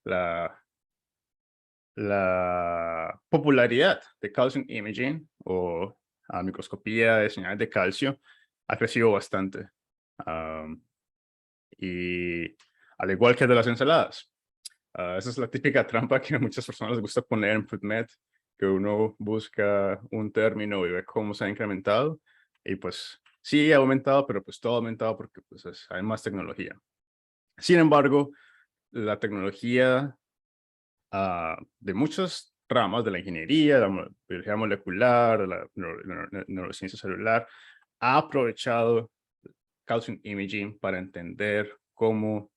la, la popularidad de calcium imaging o microscopía de señales de calcio ha crecido bastante. Am, y al igual que de las ensaladas. Esa es la típica trampa que a muchas personas les gusta poner en PubMed, que uno busca un término y ve cómo se ha incrementado. Y pues sí ha aumentado, pero pues todo ha aumentado porque pues hay más tecnología. Sin embargo, la tecnología de muchas ramas de la ingeniería, la biología molecular, de la neurociencia celular, ha aprovechado calcium imaging para entender cómo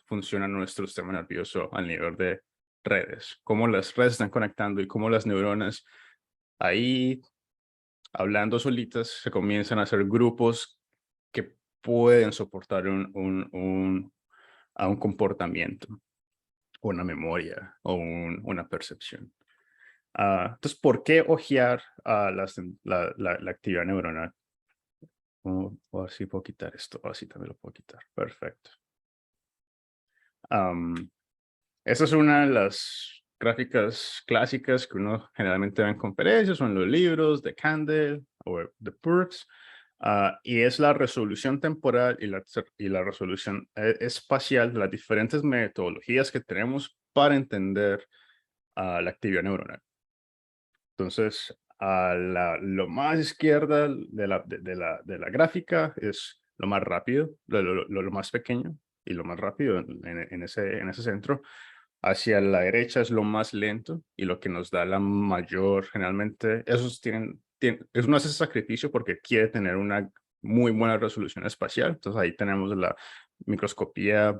funciona nuestro sistema nervioso al nivel de redes, cómo las redes están conectando y cómo las neuronas ahí, hablando solitas, se comienzan a hacer grupos que pueden soportar a un comportamiento, una memoria o una percepción. Entonces, ¿por qué ojear la actividad neuronal? A ver si puedo quitar esto. Así también lo puedo quitar. Perfecto. Esta es una de las gráficas clásicas que uno generalmente ve en conferencias o en los libros de Candle o de Perks. Y es la resolución temporal y la resolución espacial de las diferentes metodologías que tenemos para entender la actividad neuronal. Entonces, lo más izquierda de la gráfica es lo más rápido, lo más pequeño y lo más rápido en ese centro. Hacia la derecha es lo más lento y lo que nos da la mayor, generalmente, uno hace ese sacrificio porque quiere tener una muy buena resolución espacial. Entonces ahí tenemos la microscopía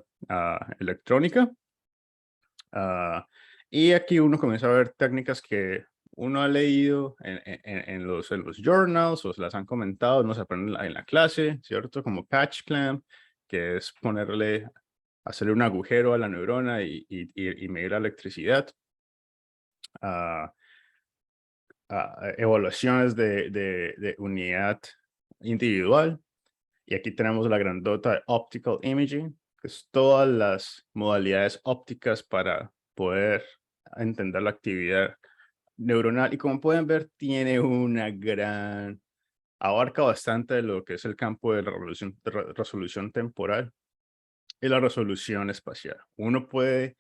electrónica. Y aquí uno comienza a ver técnicas que uno ha leído en los journals o se las han comentado, no se aprende en la clase, ¿cierto? Como patch clamp, que es hacerle un agujero a la neurona y medir la electricidad. ah, Evaluaciones de unidad individual. Y aquí tenemos la grandota de Optical Imaging, que es todas las modalidades ópticas para poder entender la actividad neuronal. Y como pueden ver, tiene abarca bastante de lo que es el campo de la resolución temporal y la resolución espacial. Uno puede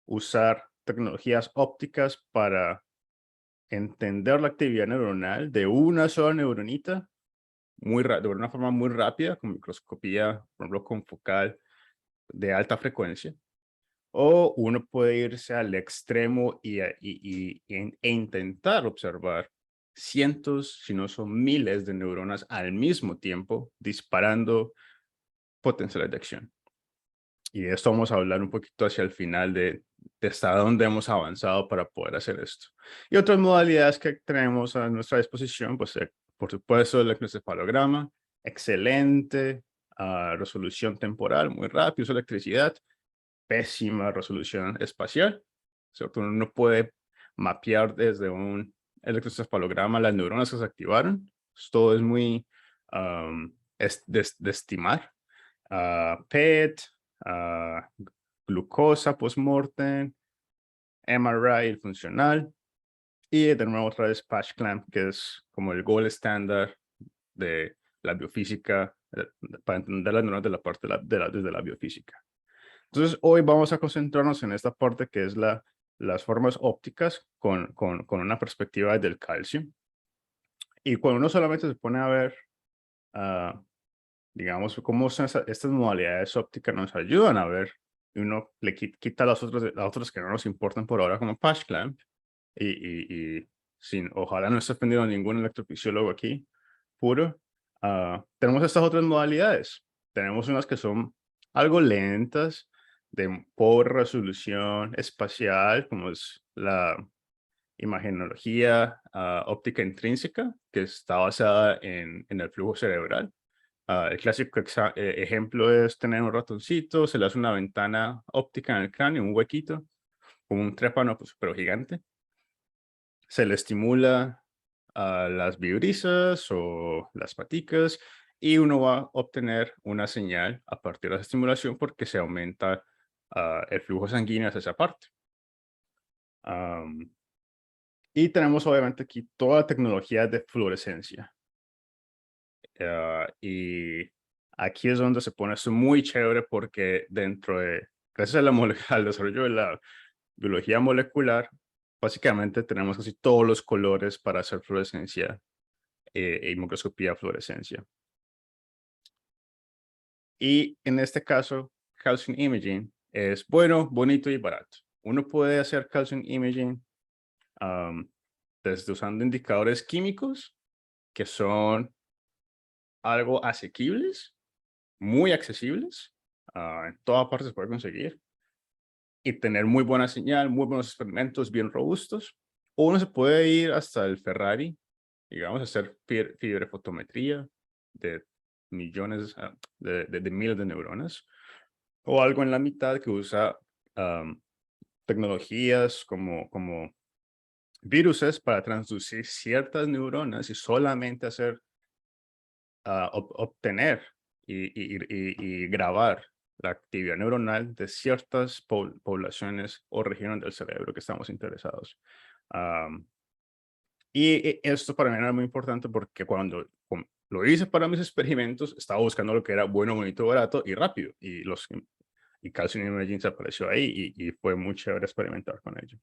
usar tecnologías ópticas para entender la actividad neuronal de una sola neuronita de una forma muy rápida, con microscopía, por ejemplo, con focal de alta frecuencia. O uno puede irse al extremo e intentar observar cientos, si no son miles de neuronas al mismo tiempo disparando potenciales de acción. Y de esto vamos a hablar un poquito hacia el final de hasta dónde hemos avanzado para poder hacer esto. Y otras modalidades que tenemos a nuestra disposición, pues por supuesto el electroencefalograma, excelente resolución temporal, muy rápido, usa electricidad, pésima resolución espacial, ¿cierto? Uno no puede mapear desde un electroencefalograma las neuronas que se activaron. Todo es muy de estimar. PET, ah, glucosa postmortem, MRI, el funcional, y de nuevo otra vez patch clamp, que es como el gold estándar de la biofísica, para entender las neuronas de la parte desde la biofísica. Entonces, hoy vamos a concentrarnos en esta parte que es las formas ópticas con una perspectiva del calcio. Y cuando uno solamente se pone a ver, ah, digamos, cómo son estas modalidades ópticas nos ayudan a ver, y uno le quita las otras que no nos importan por ahora, como patch clamp, y ojalá no esté ofendiendo a ningún electrofisiólogo aquí, puro. Tenemos estas otras modalidades. Tenemos unas que son algo lentas, de pobre resolución espacial, como es la imagenología óptica intrínseca, que está basada en el flujo cerebral. El clásico ejemplo es tener un ratoncito, se le hace una ventana óptica en el cráneo, un huequito, como un trépano, pues, pero gigante. Se le estimula a las vibrisas o las paticas y uno va a obtener una señal a partir de la estimulación porque se aumenta el flujo sanguíneo hacia esa parte. Y tenemos obviamente aquí toda la tecnología de fluorescencia. Y aquí es donde se pone esto muy chévere porque gracias a al desarrollo de la biología molecular, básicamente tenemos casi todos los colores para hacer fluorescencia y microscopía de fluorescencia. Y en este caso, calcium imaging es bueno, bonito y barato. Uno puede hacer calcium imaging desde usando indicadores químicos que son algo asequibles, muy accesibles, en toda parte se puede conseguir, y tener muy buena señal, muy buenos experimentos bien robustos. O uno se puede ir hasta el Ferrari, digamos, hacer fibrofotometría de millones, de miles de neuronas, o algo en la mitad que usa tecnologías como viruses para transducir ciertas neuronas y solamente obtener y grabar la actividad neuronal de ciertas poblaciones o regiones del cerebro que estamos interesados. Am, Esto para mí era muy importante porque cuando lo hice para mis experimentos, estaba buscando lo que era bueno, bonito, barato y rápido. Y Calcium Imaging se apareció ahí y fue muy chévere experimentar con ello.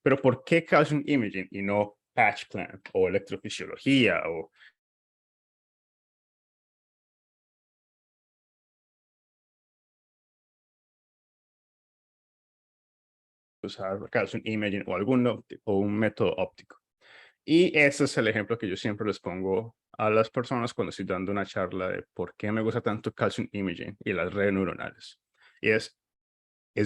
Pero ¿por qué Calcium Imaging y no patch clamp o electrofisiología o usar calcium imaging o o un método óptico? Y ese es el ejemplo que yo siempre les pongo a las personas cuando estoy dando una charla de por qué me gusta tanto calcium imaging y las redes neuronales. Y es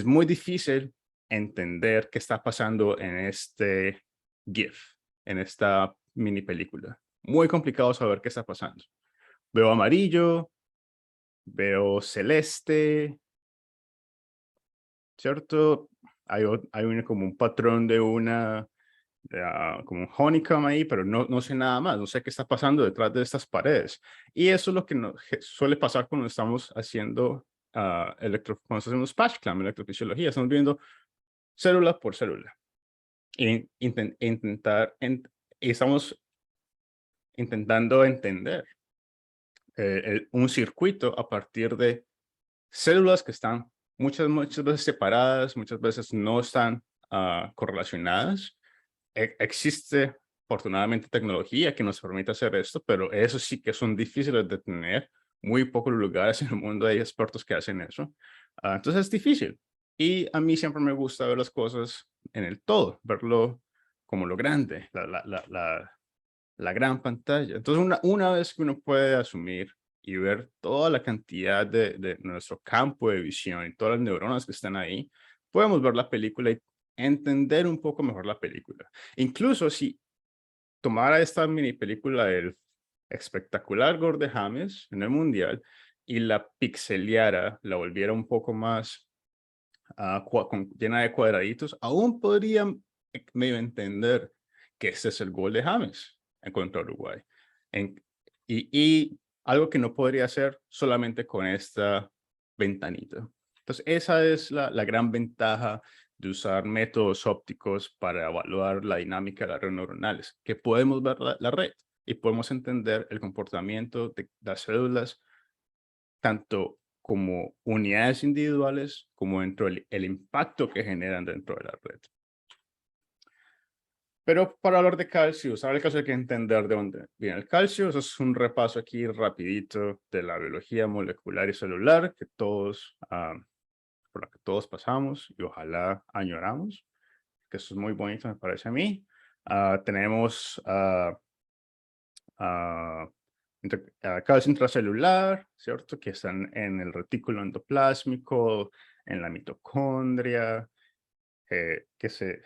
muy difícil entender qué está pasando en este GIF, en esta mini película. Muy complicado saber qué está pasando. Veo amarillo, veo celeste, ¿cierto? Hay como un patrón de como un honeycomb ahí, pero no sé nada más, no sé qué está pasando detrás de estas paredes. Y eso es lo que suele pasar cuando estamos haciendo cuando hacemos patch clamp, electrofisiología, estamos viendo célula por célula. Y, y estamos intentando entender un circuito a partir de células que están muchas veces separadas, muchas veces no están correlacionadas. Existe afortunadamente tecnología que nos permite hacer esto, pero eso sí que son difíciles de tener. Muy pocos lugares en el mundo hay expertos que hacen eso. Entonces es difícil. Y a mí siempre me gusta ver las cosas en el todo, verlo como lo grande, la gran pantalla. Entonces, una vez que uno puede asumir y ver toda la cantidad de nuestro campo de visión y todas las neuronas que están ahí, podemos ver la película y entender un poco mejor la película. Incluso si tomara esta mini película del espectacular gol de James en el Mundial y la pixeleara, la volviera un poco más llena de cuadraditos, aún podría medio entender que ese es el gol de James en contra de Uruguay. En- y algo que no podría hacer solamente con esta ventanita. Entonces, esa es la gran ventaja de usar métodos ópticos para evaluar la dinámica de las redes neuronales, que podemos ver la red y podemos entender el comportamiento de las células tanto como unidades individuales, como dentro del impacto que generan dentro de la red. Pero para hablar de calcio, saber el calcio hay que entender de dónde viene el calcio. Eso es un repaso aquí rapidito de la biología molecular y celular que por la que todos pasamos y ojalá añoramos, que eso es muy bonito, me parece a mí. Tenemos ah, calcio intracelular, ¿cierto? Que están en el retículo endoplásmico, en la mitocondria, que se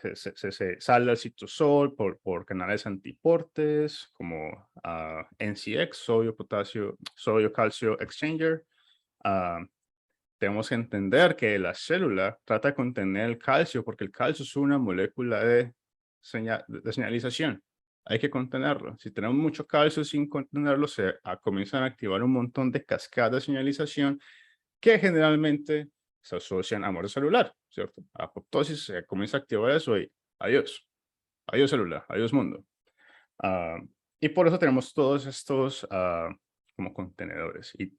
sale al citosol por canales antiportes, como NCX, sodio calcio exchanger. Ah, Tenemos que entender que la célula trata de contener el calcio porque el calcio es una molécula de señalización. Hay que contenerlo. Si tenemos mucho calcio sin contenerlo, comienzan a activar un montón de cascadas de señalización que generalmente se asocian a muerte celular, ¿cierto? Apoptosis, se comienza a activar eso y adiós. Adiós celular, adiós mundo. Ah, y por eso tenemos todos estos como contenedores y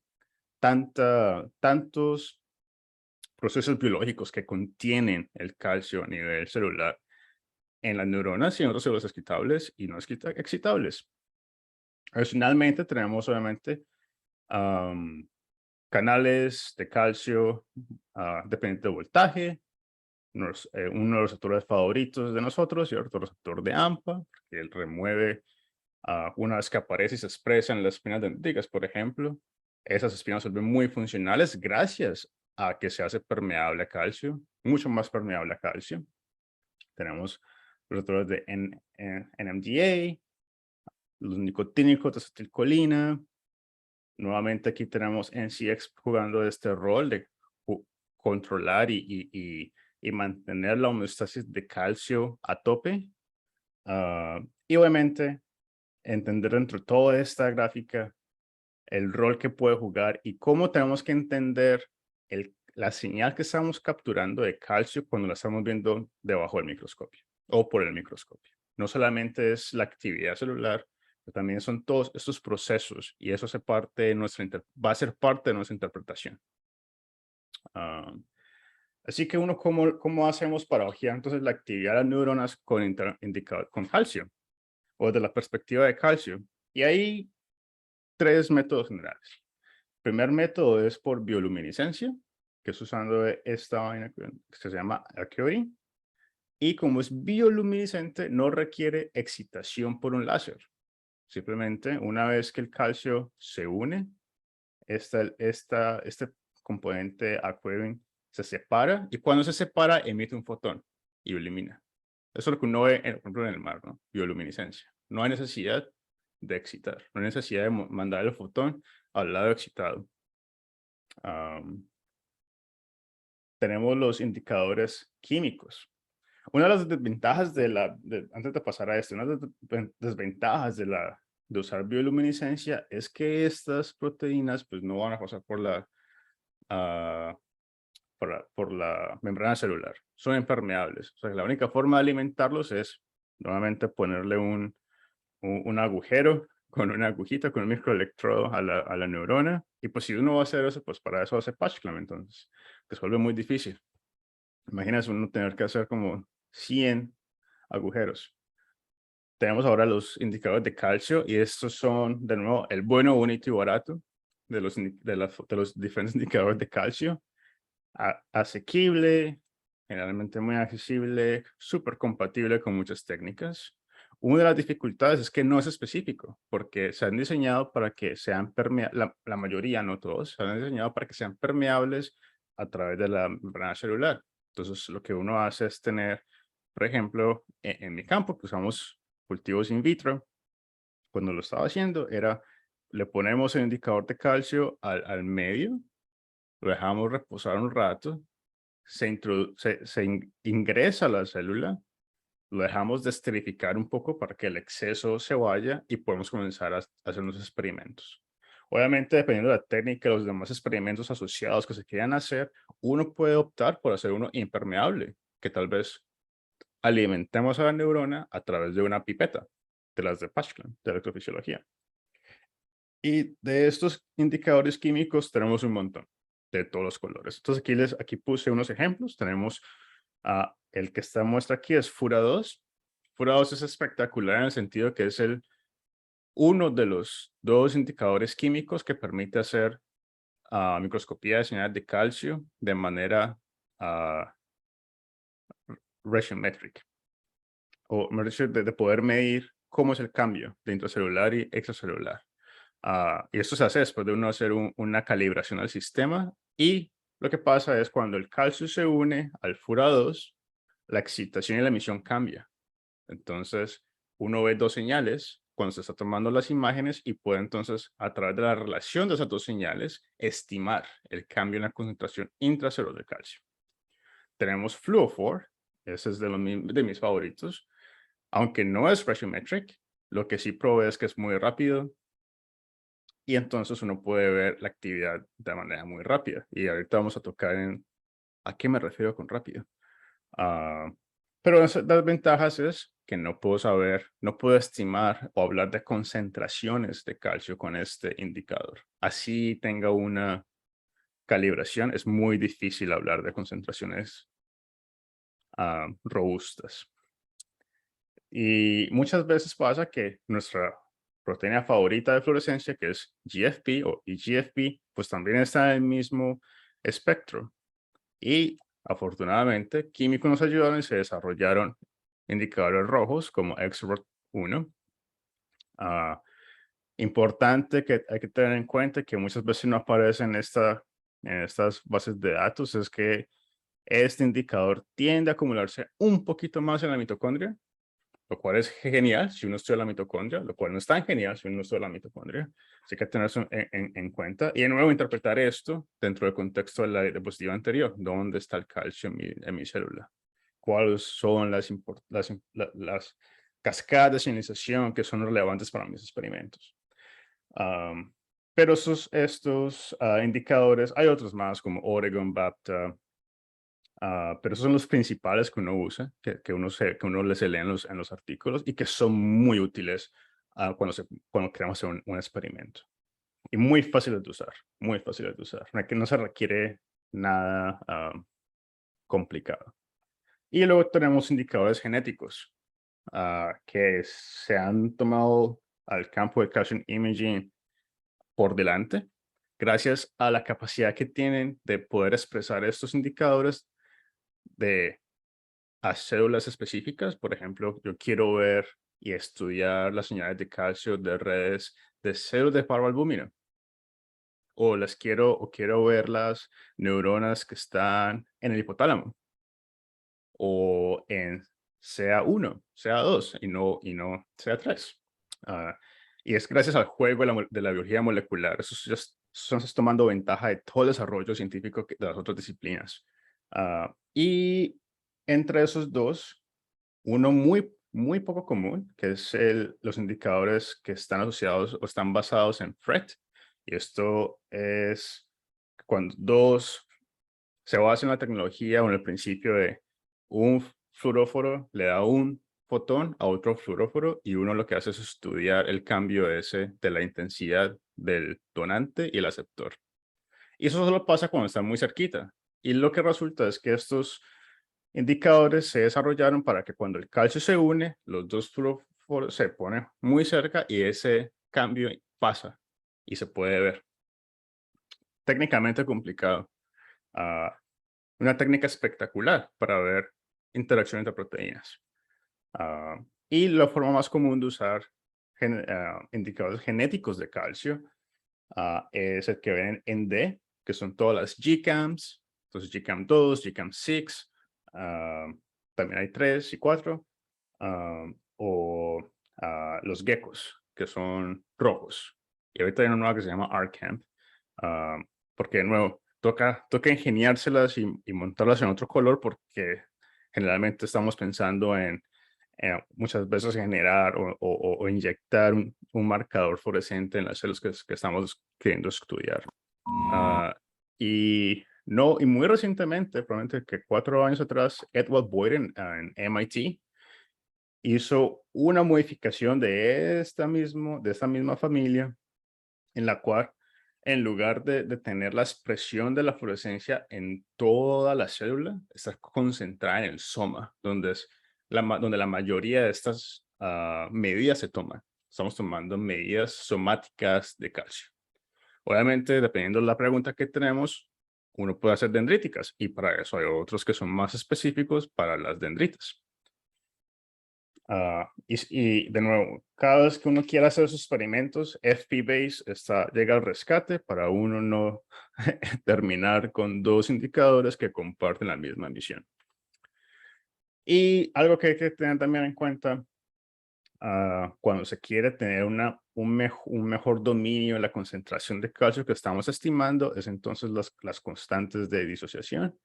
tantos procesos biológicos que contienen el calcio a nivel celular en las neuronas y en otras células excitables y no excitables. Adicionalmente, tenemos obviamente canales de calcio dependiente de voltaje, uno de los receptores favoritos de nosotros y otro receptor de AMPA, que él remueve una vez que aparece y se expresa en las espinas dendríticas, por ejemplo. Esas espinas se vuelven muy funcionales gracias a que se hace permeable a calcio, mucho más permeable a calcio. Tenemos los receptores de NMDA, los nicotínicos de acetilcolina. Nuevamente aquí tenemos NCX jugando este rol de controlar y mantener la homeostasis de calcio a tope. Y obviamente entender dentro de toda esta gráfica el rol que puede jugar y cómo tenemos que entender la señal que estamos capturando de calcio cuando la estamos viendo debajo del microscopio o por el microscopio. No solamente es la actividad celular, pero también son todos estos procesos y eso va a ser parte de nuestra interpretación. Así que ¿cómo hacemos para ojear entonces la actividad de las neuronas con calcio o desde la perspectiva de calcio? Y hay tres métodos generales. El primer método es por bioluminiscencia, que es usando esta vaina que se llama Arcuity. Y como es bioluminiscente, no requiere excitación por un láser. Simplemente una vez que el calcio se une, este componente Arcuity se separa y cuando se separa emite un fotón y lo elimina. Eso es lo que uno ve, por ejemplo, en el mar, ¿no? Bioluminiscencia. No hay necesidad de excitar, no hay necesidad de mandar el fotón al lado excitado. Tenemos los indicadores químicos. Una de las desventajas antes de pasar a esto, una de las desventajas de usar bioluminiscencia es que estas proteínas pues no van a pasar ah, por la membrana celular. Son impermeables. O sea, la única forma de alimentarlos es nuevamente ponerle un agujero con una agujita, con un microelectrodo a la neurona. Y pues si uno va a hacer eso, pues para eso hace patchclamp entonces, que se vuelve muy difícil. Imagínense uno tener que hacer como 100 agujeros. Tenemos ahora los indicadores de calcio y estos son, de nuevo, el bueno, bonito y barato de los diferentes indicadores de calcio. Asequible, generalmente muy accesible, súper compatible con muchas técnicas. Una de las dificultades es que no es específico, porque se han diseñado para que sean permeables, la mayoría, no todos, se han diseñado para que sean permeables a través de la membrana celular. Entonces, lo que uno hace es tener, por ejemplo, en mi campo, que usamos cultivos in vitro, cuando lo estaba haciendo, le ponemos el indicador de calcio al medio, lo dejamos reposar un rato, ingresa a la célula, lo dejamos desterificar un poco para que el exceso se vaya y podemos comenzar a hacer unos experimentos. Obviamente, dependiendo de la técnica y los demás experimentos asociados que se quieran hacer, uno puede optar por hacer uno impermeable, que tal vez alimentemos a la neurona a través de una pipeta, de las de Patchclamp, de electrofisiología. Y de estos indicadores químicos tenemos un montón, de todos los colores. Entonces aquí puse unos ejemplos. Tenemos el que está muestra aquí es FURA2. FURA2 es espectacular en el sentido que es uno de los dos indicadores químicos que permite hacer microscopía de señales de calcio de manera ratiometric, o mejor dicho, de poder medir cómo es el cambio de intracelular y extracelular. Y esto se hace después de uno hacer una calibración al sistema. Y lo que pasa es cuando el calcio se une al FURA2, la excitación y la emisión cambia. Entonces, uno ve dos señales cuando se está tomando las imágenes y puede entonces, a través de la relación de esas dos señales, estimar el cambio en la concentración intracelular de calcio. Tenemos Fluophore, ese es de mis favoritos, aunque no es ratiometric, lo que sí provee es que es muy rápido, y entonces uno puede ver la actividad de manera muy rápida. Y ahorita vamos a tocar en ¿A qué me refiero con rápido? Ah, pero las ventajas es que no puedo saber, no puedo estimar o hablar de concentraciones de calcio con este indicador. Así tenga una calibración, es muy difícil hablar de concentraciones robustas. Y muchas veces pasa que nuestra proteína favorita de fluorescencia, que es GFP o EGFP, pues también está en el mismo espectro. Y afortunadamente, químicos nos ayudaron y se desarrollaron indicadores rojos como XROT1. Ah, Importante que hay que tener en cuenta que muchas veces no aparecen en estas bases de datos, es que este indicador tiende a acumularse un poquito más en la mitocondria, lo cual es genial si uno estudia la mitocondria, lo cual no es tan genial si uno no estudia la mitocondria. Así que hay que tener eso en cuenta. Y de nuevo, interpretar esto dentro del contexto de la diapositiva anterior. ¿Dónde está el calcio en mi célula? ¿Cuáles son las cascadas de señalización que son relevantes para mis experimentos? Am, pero estos indicadores, hay otros más como Oregon, BAPTA, pero esos son los principales que uno usa, que uno les lee en los artículos y que son muy útiles cuando queremos hacer un experimento. Y muy fáciles de usar, muy fáciles de usar. Que no se requiere nada complicado. Y luego tenemos indicadores genéticos que se han tomado al campo de calcium imaging por delante, gracias a la capacidad que tienen de poder expresar estos indicadores de a células específicas. Por ejemplo, yo quiero ver y estudiar las señales de calcio de redes de células de parvalbúmina, o quiero ver las neuronas que están en el hipotálamo, o en CA1, CA2 y no CA3. Y es gracias al juego de la biología molecular. Eso son tomando ventaja de todo el desarrollo científico de las otras disciplinas. Y entre esos dos, uno muy poco común, que es los indicadores que están asociados o están basados en FRET. Y esto es cuando se basa en la tecnología o en el principio de un fluoróforo le da un fotón a otro fluoróforo y uno lo que hace es estudiar el cambio de la intensidad del donante y el aceptor. Y eso solo pasa cuando están muy cerquita. Y lo que resulta es que estos indicadores se desarrollaron para que cuando el calcio se une, los dos fluoróforos se ponen muy cerca y ese cambio pasa y se puede ver. Técnicamente complicado. Ah, una técnica espectacular para ver interacción entre proteínas. Ah, y la forma más común de usar indicadores genéticos de calcio es el que ven en D, que son todas las GCAMs, entonces GCAM2, GCAM6, también hay 3 y 4, o los geckos, que son rojos. Y ahorita hay una nueva que se llama RCamp, ah, porque de nuevo, toca ingeniárselas y montarlas en otro color porque generalmente estamos pensando en muchas veces generar o inyectar un marcador fluorescente en las células que estamos queriendo estudiar. Y muy recientemente, probablemente que 4 años atrás, Edward Boyd en MIT hizo una modificación de esta misma familia, en la cual en lugar de tener la expresión de la fluorescencia en toda la célula, está concentrada en el soma, donde la mayoría de estas medidas se toman. Estamos tomando medidas somáticas de calcio. Obviamente, dependiendo de la pregunta que tenemos, uno puede hacer dendríticas y para eso hay otros que son más específicos para las dendritas. Y de nuevo, cada vez que uno quiera hacer esos experimentos, FP-Base llega al rescate para uno no terminar con dos indicadores que comparten la misma misión. Y algo que hay que tener también en cuenta cuando se quiere tener un mejor dominio de la concentración de calcio que estamos estimando es entonces las constantes de disociación.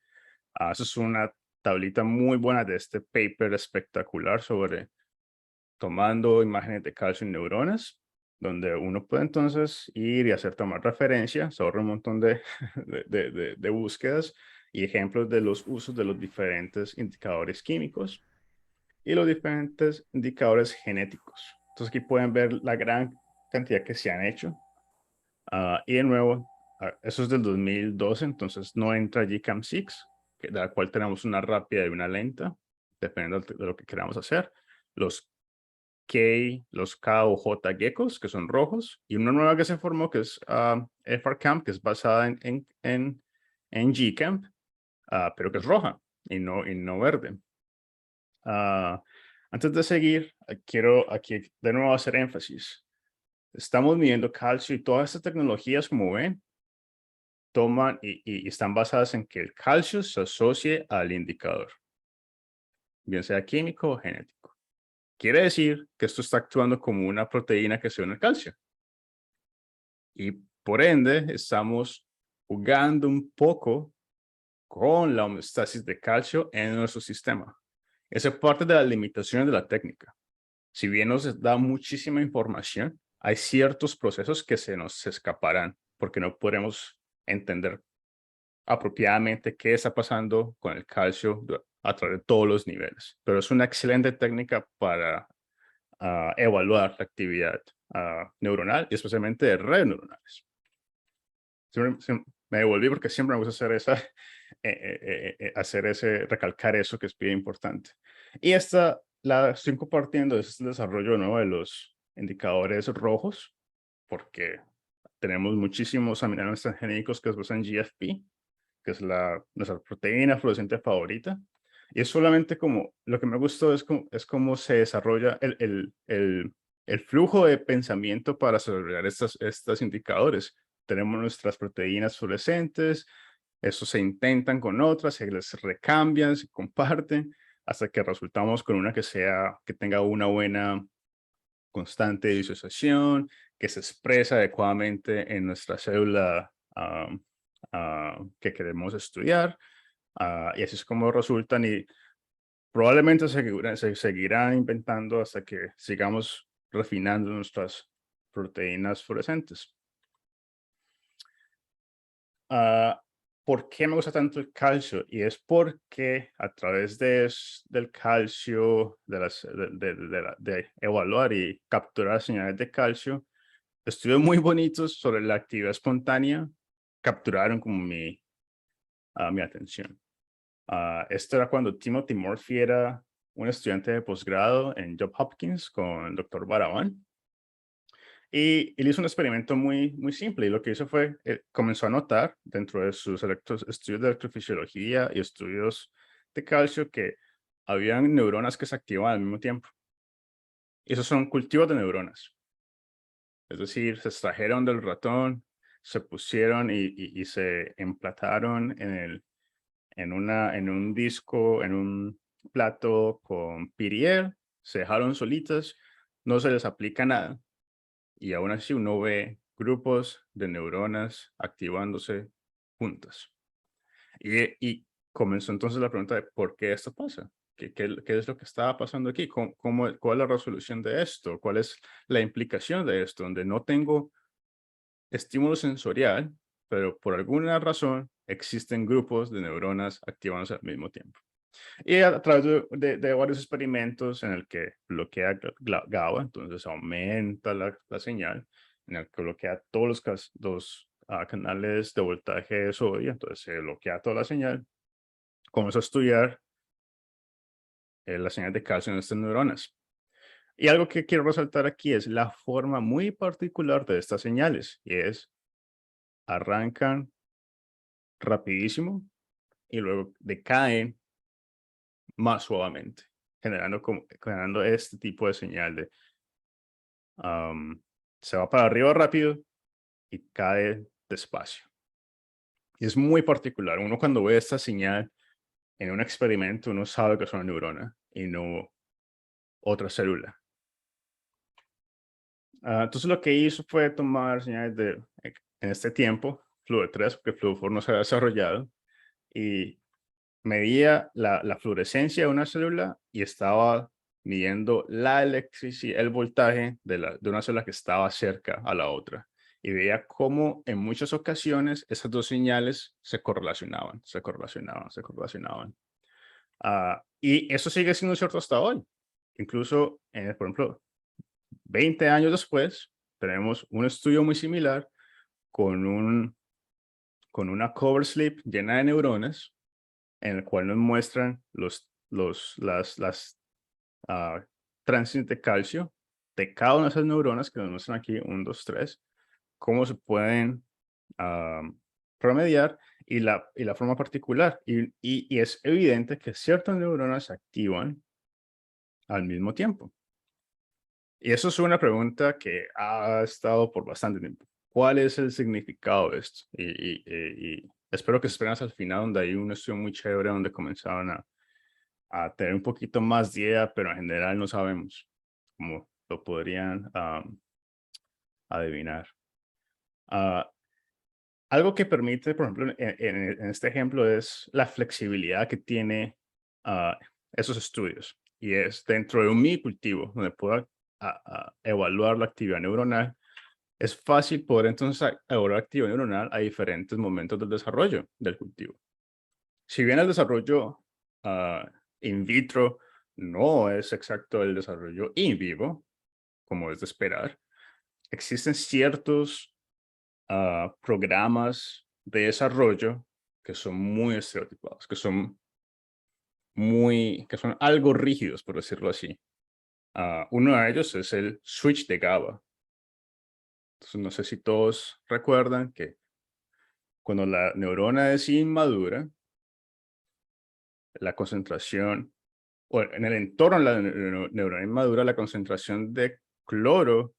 Eso es una tablita muy buena de este paper espectacular sobre tomando imágenes de calcio en neuronas, donde uno puede entonces ir y tomar referencia sobre un montón de búsquedas y ejemplos de los usos de los diferentes indicadores químicos y los diferentes indicadores genéticos. Entonces aquí pueden ver la gran cantidad que se han hecho. Y de nuevo, eso es del 2012, entonces no entra GCAM6, de la cual tenemos una rápida y una lenta, dependiendo de lo que queramos hacer. Los K o J geckos, que son rojos, y una nueva que se formó, que es FRCamp, que es basada en GCamp, pero que es roja y no verde. Antes de seguir, quiero aquí de nuevo hacer énfasis. Estamos midiendo calcio y todas estas tecnologías, como ven, toman y están basadas en que el calcio se asocie al indicador, bien sea químico o genético. Quiere decir que esto está actuando como una proteína que se une al calcio. Y por ende, estamos jugando un poco con la homeostasis de calcio en nuestro sistema. Esa es parte de las limitaciones de la técnica. Si bien nos da muchísima información, hay ciertos procesos que se nos escaparán porque no podemos entender apropiadamente qué está pasando con el calcio a través de todos los niveles. Pero es una excelente técnica para evaluar la actividad neuronal y especialmente de redes neuronales. Me devolví porque siempre me gusta hacer recalcar eso que es bien importante. Y la estoy compartiendo, es el desarrollo nuevo de los indicadores rojos, porque tenemos muchísimos aminoácidos transgénicos que se usan GFP, que es nuestra proteína fluorescente favorita. Y es solamente como, lo que me gustó es cómo se desarrolla el flujo de pensamiento para desarrollar estos indicadores. Tenemos nuestras proteínas fluorescentes, eso se intentan con otras, se les recambian, se comparten, hasta que resultamos con una que tenga una buena constante de disociación, que se expresa adecuadamente en nuestra célula que queremos estudiar. Y así es como resultan y probablemente se seguirán inventando hasta que sigamos refinando nuestras proteínas fluorescentes. ¿Por qué me gusta tanto el calcio? Y es porque a través del calcio, de evaluar y capturar señales de calcio, estudios muy bonitos sobre la actividad espontánea capturaron como mi atención. Esto era cuando Timothy Murphy era un estudiante de posgrado en Johns Hopkins con el doctor Baraban. Y él hizo un experimento muy simple y lo que hizo fue, comenzó a notar dentro de sus estudios de electrofisiología y estudios de calcio que habían neuronas que se activaban al mismo tiempo. Y esos son cultivos de neuronas. Es decir, se extrajeron del ratón, se pusieron y se emplataron en un disco, en un plato con piriel, se dejaron solitas, no se les aplica nada. Y aún así uno ve grupos de neuronas activándose juntas. Y comenzó entonces la pregunta de por qué esto pasa. ¿Qué es lo que estaba pasando aquí? ¿Cuál es la resolución de esto? ¿Cuál es la implicación de esto? Donde no tengo estímulo sensorial, pero por alguna razón existen grupos de neuronas activándose al mismo tiempo. Y a través de varios experimentos en el que bloquea GABA, entonces aumenta la señal, en el que bloquea todos los canales de voltaje de sodio, entonces se bloquea toda la señal, comenzó a estudiar la señal de calcio en estas neuronas. Y algo que quiero resaltar aquí es la forma muy particular de estas señales, y es arrancan rapidísimo y luego decaen más suavemente, generando este tipo de señal de se va para arriba rápido y cae despacio. Y es muy particular. Uno cuando ve esta señal en un experimento, uno sabe que es una neurona y no otra célula. Entonces lo que hizo fue tomar señales en este tiempo, Fluor3, porque Fluor no se había desarrollado, y medía la fluorescencia de una célula y estaba midiendo la electricidad, el voltaje de una célula que estaba cerca a la otra. y veía cómo en muchas ocasiones esas dos señales se correlacionaban, se correlacionaban, se correlacionaban. Y eso sigue siendo cierto hasta hoy. Incluso, por ejemplo, 20 años después, tenemos un estudio muy similar con, con una cover slip llena de neuronas, en el cual nos muestran las tránsitos de calcio de cada una de esas neuronas que nos muestran aquí, 1, 2, 3, cómo se pueden remediar y la forma particular. Y es evidente que ciertas neuronas se activan al mismo tiempo. Y eso es una pregunta que ha estado por bastante tiempo. ¿Cuál es el significado de esto? Y espero que esperen hasta el final, donde hay un estudio muy chévere, donde comenzaban a tener un poquito más de idea, pero en general no sabemos cómo lo podrían adivinar. Ah, Algo que permite, por ejemplo, en este ejemplo, es la flexibilidad que tiene esos estudios. Y es dentro de un mini cultivo, donde puedo evaluar la actividad neuronal. Es fácil poder entonces evaluar la actividad neuronal a diferentes momentos del desarrollo del cultivo. Si bien el desarrollo in vitro no es exacto el desarrollo in vivo, como es de esperar, existen ciertos programas de desarrollo que son muy estereotipados, que son algo rígidos, por decirlo así. Uno de ellos es el switch de GABA. Entonces, no sé si todos recuerdan que cuando la neurona es inmadura, la concentración, o en el entorno de la neurona inmadura, la concentración de cloro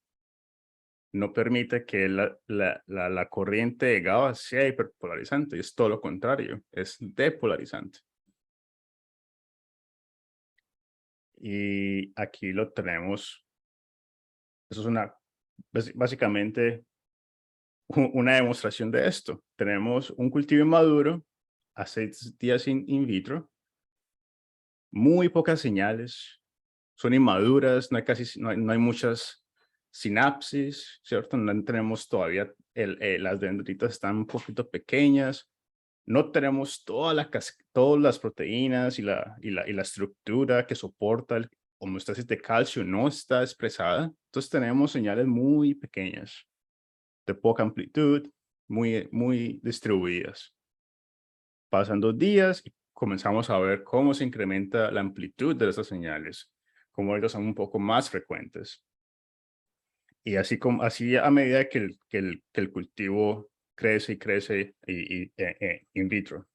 no permite que la corriente de GABA sea hiperpolarizante, es todo lo contrario, es depolarizante. Y aquí lo tenemos, eso es básicamente una demostración de esto. Tenemos un cultivo inmaduro a 6 días in vitro, muy pocas señales, son inmaduras, no hay muchas sinapsis, ¿cierto? No tenemos todavía, las dendritas están un poquito pequeñas, no tenemos todas las proteínas y la estructura que soporta el homeostasis de calcio, no está expresada. Entonces tenemos señales muy pequeñas, de poca amplitud, muy distribuidas. Pasan 2 días y comenzamos a ver cómo se incrementa la amplitud de esas señales, cómo ellos son un poco más frecuentes. Y así a medida que el cultivo crece y crece in vitro.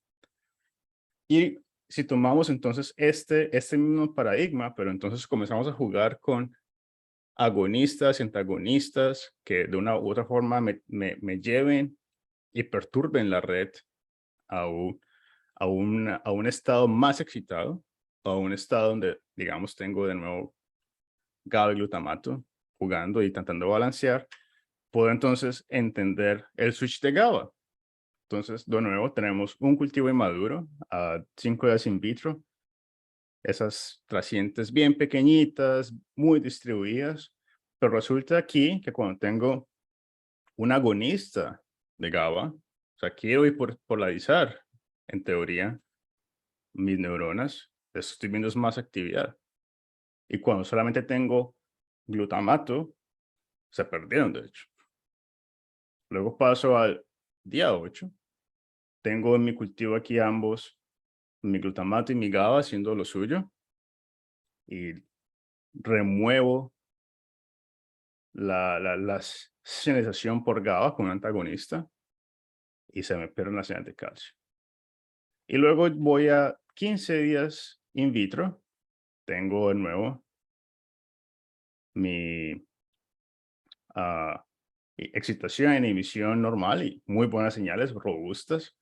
Y si tomamos entonces este mismo paradigma, pero entonces comenzamos a jugar con agonistas y antagonistas que de una u otra forma me lleven y perturben la red a a un estado más excitado, a un estado donde, digamos, tengo de nuevo GABA y glutamato jugando y tratando balancear, puedo entonces entender el switch de GABA. Entonces, de nuevo, tenemos un cultivo inmaduro a 5 días in vitro, esas trascientes bien pequeñitas, muy distribuidas, pero resulta aquí que cuando tengo un agonista de GABA, o sea, quiero polarizar, en teoría, mis neuronas, estoy viendo es más actividad. Y cuando solamente tengo glutamato, se perdieron, de hecho. Luego paso al día 8, tengo en mi cultivo aquí ambos, mi glutamato y mi GABA haciendo lo suyo, y remuevo la señalización por GABA con un antagonista y se me pierde la señal de calcio. Y luego voy a 15 días in vitro, tengo de nuevo mi excitación e inhibición normal y muy buenas señales, robustas.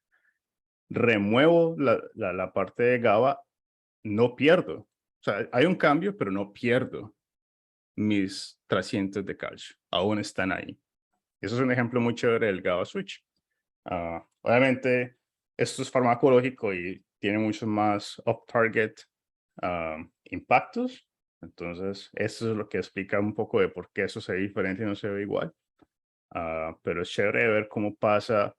Remuevo la parte de GABA, no pierdo. O sea, hay un cambio, pero no pierdo mis trascientes de calcio. Aún están ahí. Eso es un ejemplo muy chévere del GABA switch. Obviamente, esto es farmacológico y tiene muchos más off-target impactos. Entonces, eso es lo que explica un poco de por qué eso se ve diferente y no se ve igual. pero es chévere ver cómo pasa,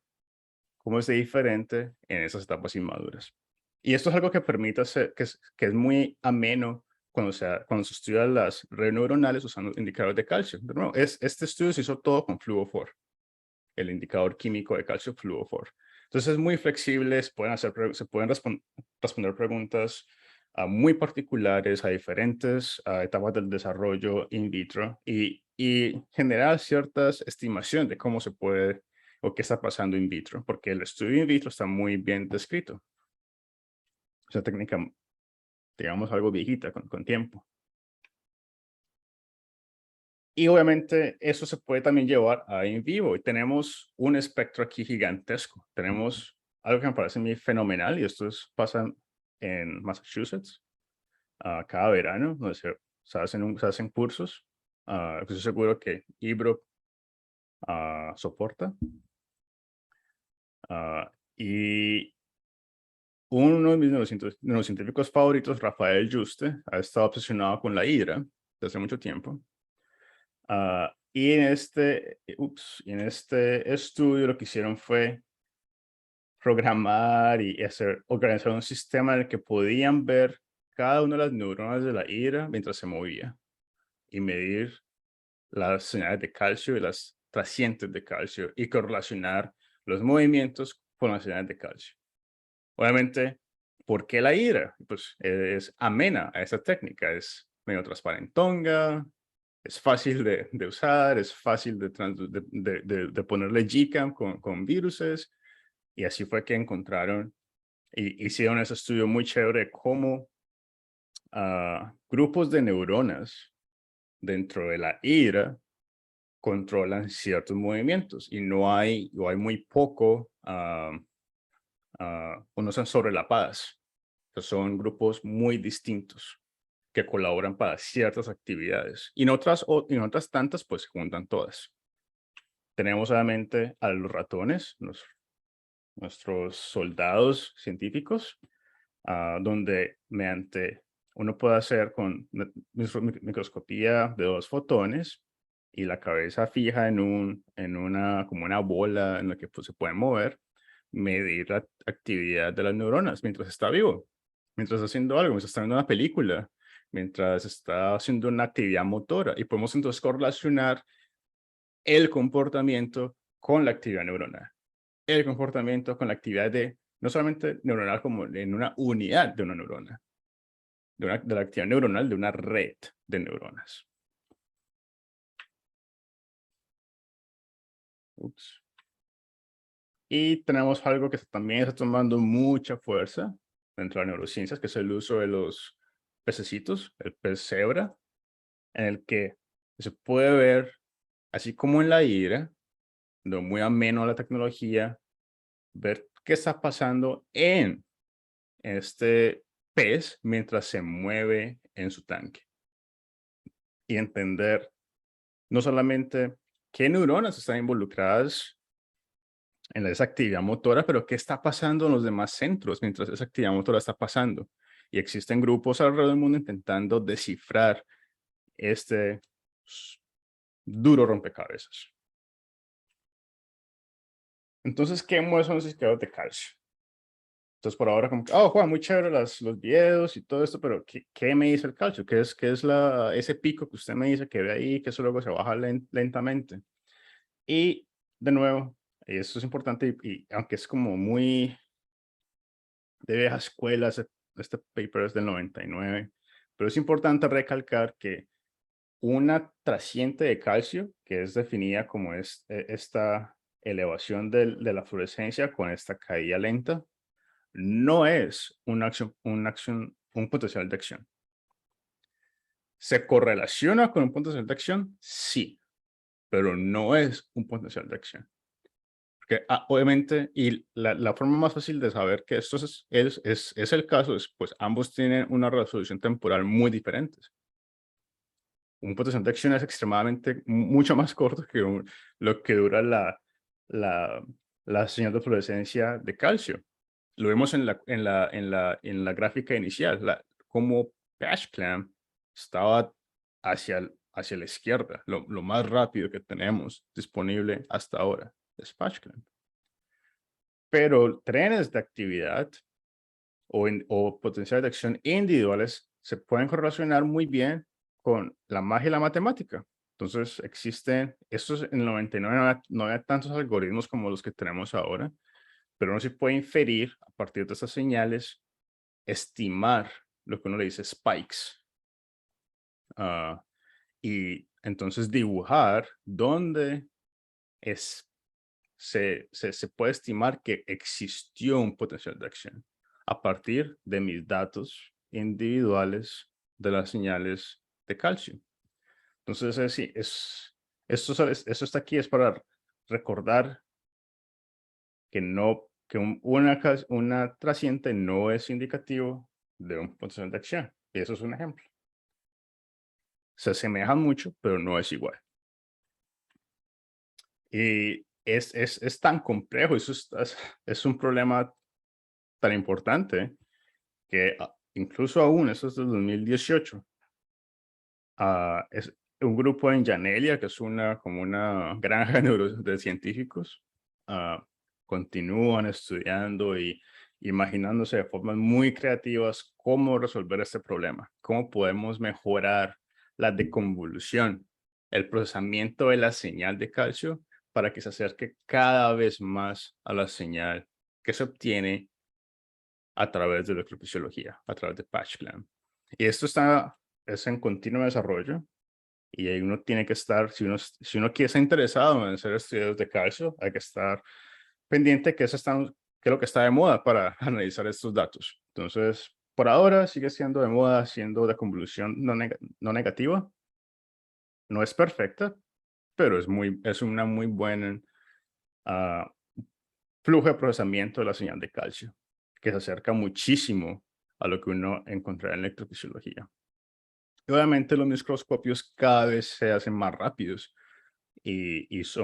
cómo es de diferente en esas etapas inmaduras. Y esto es algo que permite hacer, que es muy ameno cuando se estudian las redes neuronales usando indicadores de calcio. De nuevo, este estudio se hizo todo con Fluophore, el indicador químico de calcio Fluophore. Entonces es muy flexible, se pueden responder preguntas muy particulares a diferentes etapas del desarrollo in vitro y generar ciertas estimaciones de cómo se puede o qué está pasando in vitro, porque el estudio in vitro está muy bien descrito. Es una técnica, digamos, algo viejita con tiempo. Y obviamente eso se puede también llevar a in vivo y tenemos un espectro aquí gigantesco. Tenemos algo que me parece muy fenomenal y pasa en Massachusetts cada verano, donde se hacen cursos. Que estoy seguro que Ibro soporta. Y uno de mis neurocientíficos favoritos, Rafael Juste, ha estado obsesionado con la hidra desde hace mucho tiempo. Y en este estudio lo que hicieron fue programar y organizar un sistema en el que podían ver cada una de las neuronas de la hidra mientras se movía y medir las señales de calcio y las trascientes de calcio y correlacionar los movimientos con las señales de calcio. Obviamente, ¿por qué la hidra? Pues es amena a esa técnica, es medio transparentonga, es fácil de usar, es fácil de ponerle GCAM con viruses, y así fue que encontraron y hicieron ese estudio muy chévere de cómo grupos de neuronas dentro de la hidra controlan ciertos movimientos y o hay muy poco, no son sobrelapadas. Son grupos muy distintos que colaboran para ciertas actividades y en otras tantas pues se juntan todas. Tenemos obviamente a los ratones, nuestros soldados científicos, donde mediante uno puede hacer con microscopía de 2 fotones y la cabeza fija como una bola en la que pues, se puede mover, medir la actividad de las neuronas mientras está vivo, mientras está haciendo algo, mientras está viendo una película, mientras está haciendo una actividad motora. Y podemos entonces correlacionar el comportamiento con la actividad neuronal, el comportamiento con la actividad no solamente neuronal como en una unidad de una neurona, de la actividad neuronal de una red de neuronas. Ups. Y tenemos algo que también está tomando mucha fuerza dentro de las neurociencias, que es el uso de los pececitos, el pez cebra, en el que se puede ver, así como en la hidra, de muy ameno a la tecnología, ver qué está pasando en este pez mientras se mueve en su tanque. Y entender no solamente qué neuronas están involucradas en esa actividad motora, pero qué está pasando en los demás centros mientras esa actividad motora está pasando. Y existen grupos alrededor del mundo intentando descifrar este duro rompecabezas. Entonces, ¿qué muestran los indicadores de calcio? Entonces, por ahora, como que, oh, Juan, muy chévere los videos y todo esto, pero ¿qué me dice el calcio? ¿Qué es ese pico que usted me dice que ve ahí, que eso luego se baja lentamente? Y, de nuevo, y esto es importante, y aunque es como muy de vieja escuela, este paper es del 99, pero es importante recalcar que una trasciente de calcio, que es definida como esta elevación de la fluorescencia con esta caída lenta, no es un potencial de acción. ¿Se correlaciona con un potencial de acción? Sí, pero no es un potencial de acción. Porque, obviamente, y la forma más fácil de saber que esto es el caso es, pues, ambos tienen una resolución temporal muy diferentes. Un potencial de acción es extremadamente, mucho más corto que lo que dura la señal de fluorescencia de calcio. Lo vemos en la gráfica inicial, como patch clamp estaba hacia la izquierda. Lo más rápido que tenemos disponible hasta ahora es PatchClamp. Pero trenes de actividad o potenciales de acción individuales se pueden correlacionar muy bien con la magia y la matemática. Entonces existen, estos en el 99 no había tantos algoritmos como los que tenemos ahora, pero uno sí puede inferir a partir de estas señales, estimar lo que uno le dice spikes. Y entonces dibujar dónde se puede estimar que existió un potencial de acción a partir de mis datos individuales de las señales de calcio. Entonces, sí, esto está aquí es para recordar que una trasciente no es indicativo de un potencial de acción. Y eso es un ejemplo. Se asemejan mucho, pero no es igual. Y es tan complejo, es un problema tan importante que incluso aún, eso es del 2018, es un grupo en Janelia, que es como una granja de científicos, continúan estudiando y imaginándose de formas muy creativas cómo resolver este problema, cómo podemos mejorar la deconvolución, el procesamiento de la señal de calcio para que se acerque cada vez más a la señal que se obtiene a través de electrofisiología, a través de PatchClamp. Y esto es en continuo desarrollo y ahí uno tiene que estar, si uno quiere estar interesado en hacer estudios de calcio, hay que estar pendiente que es lo que está de moda para analizar estos datos. Entonces, por ahora sigue siendo de moda, siendo de convolución no negativa. No es perfecta, pero es una muy buena flujo de procesamiento de la señal de calcio, que se acerca muchísimo a lo que uno encontrará en electrofisiología. Y obviamente los microscopios cada vez se hacen más rápidos y es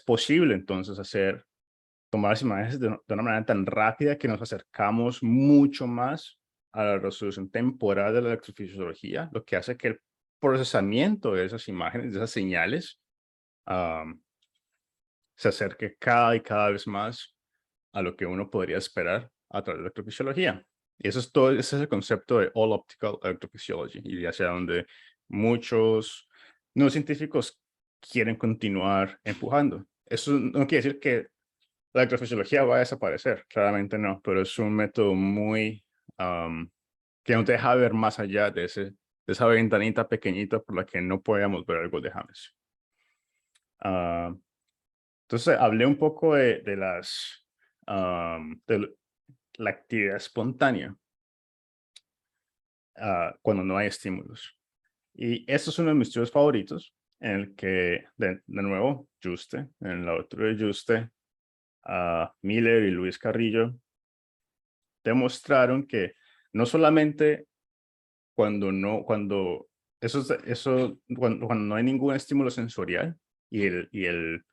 posible entonces tomar las imágenes de una manera tan rápida que nos acercamos mucho más a la resolución temporal de la electrofisiología, lo que hace que el procesamiento de esas imágenes, de esas señales, se acerque cada vez más a lo que uno podría esperar a través de la electrofisiología. Y eso es todo, ese es el concepto de All Optical Electrophysiology, y hacia donde muchos nuevos científicos quieren continuar empujando. Eso no quiere decir que la electrofisiología va a desaparecer, claramente no, pero es un método que nos deja ver más allá de esa ventanita pequeñita por la que no podíamos ver algo de James. Entonces, hablé un poco de la actividad espontánea cuando no hay estímulos. Y esto es uno de mis estudios favoritos, en el que, de nuevo, Juste, en el laboratorio de Juste, Miller y Luis Carrillo demostraron que no solamente cuando no hay ningún estímulo sensorial y el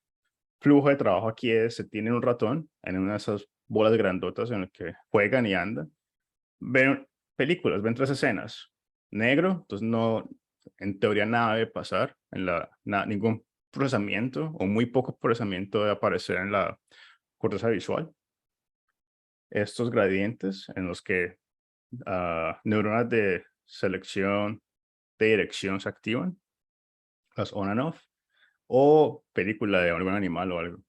flujo de trabajo aquí se tiene un ratón en una de esas bolas grandotas en las que juegan y andan, ven películas, ven 3 escenas, negro, entonces no, en teoría nada debe pasar, ningún procesamiento o muy poco procesamiento debe aparecer en la corteza visual. Estos gradientes en los que neuronas de selección de dirección se activan, las on and off, o película de algún animal o algo.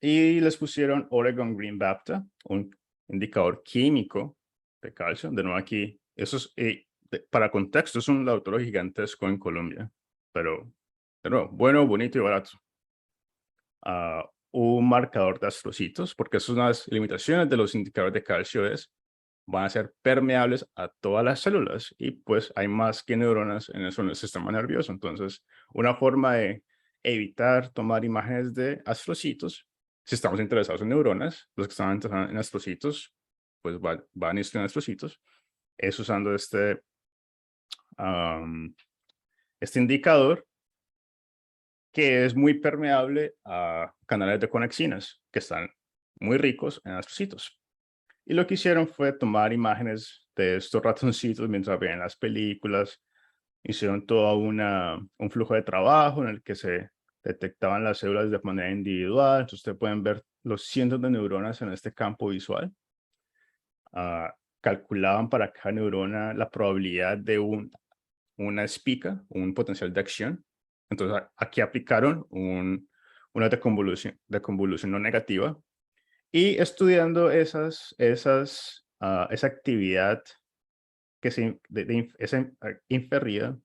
Y les pusieron Oregon Green Bapta, un indicador químico de calcio. De nuevo aquí, eso es, para contexto, es un laboratorio gigantesco en Colombia, pero de nuevo, bueno, bonito y barato. Un marcador de astrocitos, porque esas son las limitaciones de los indicadores de calcio van a ser permeables a todas las células y pues hay más que neuronas en el sistema nervioso. Entonces, una forma de evitar tomar imágenes de astrocitos, si estamos interesados en neuronas, los que están interesados en astrocitos, pues van a estudiar astrocitos, es usando este indicador que es muy permeable a canales de conexinas que están muy ricos en astrocitos. Y lo que hicieron fue tomar imágenes de estos ratoncitos mientras veían las películas. Hicieron todo un flujo de trabajo en el que se detectaban las células de manera individual. Entonces, ustedes pueden ver los cientos de neuronas en este campo visual. Calculaban para cada neurona la probabilidad de una espica, un potencial de acción. Entonces, aquí aplicaron una deconvolución no negativa. Y estudiando esa actividad que esa inferida,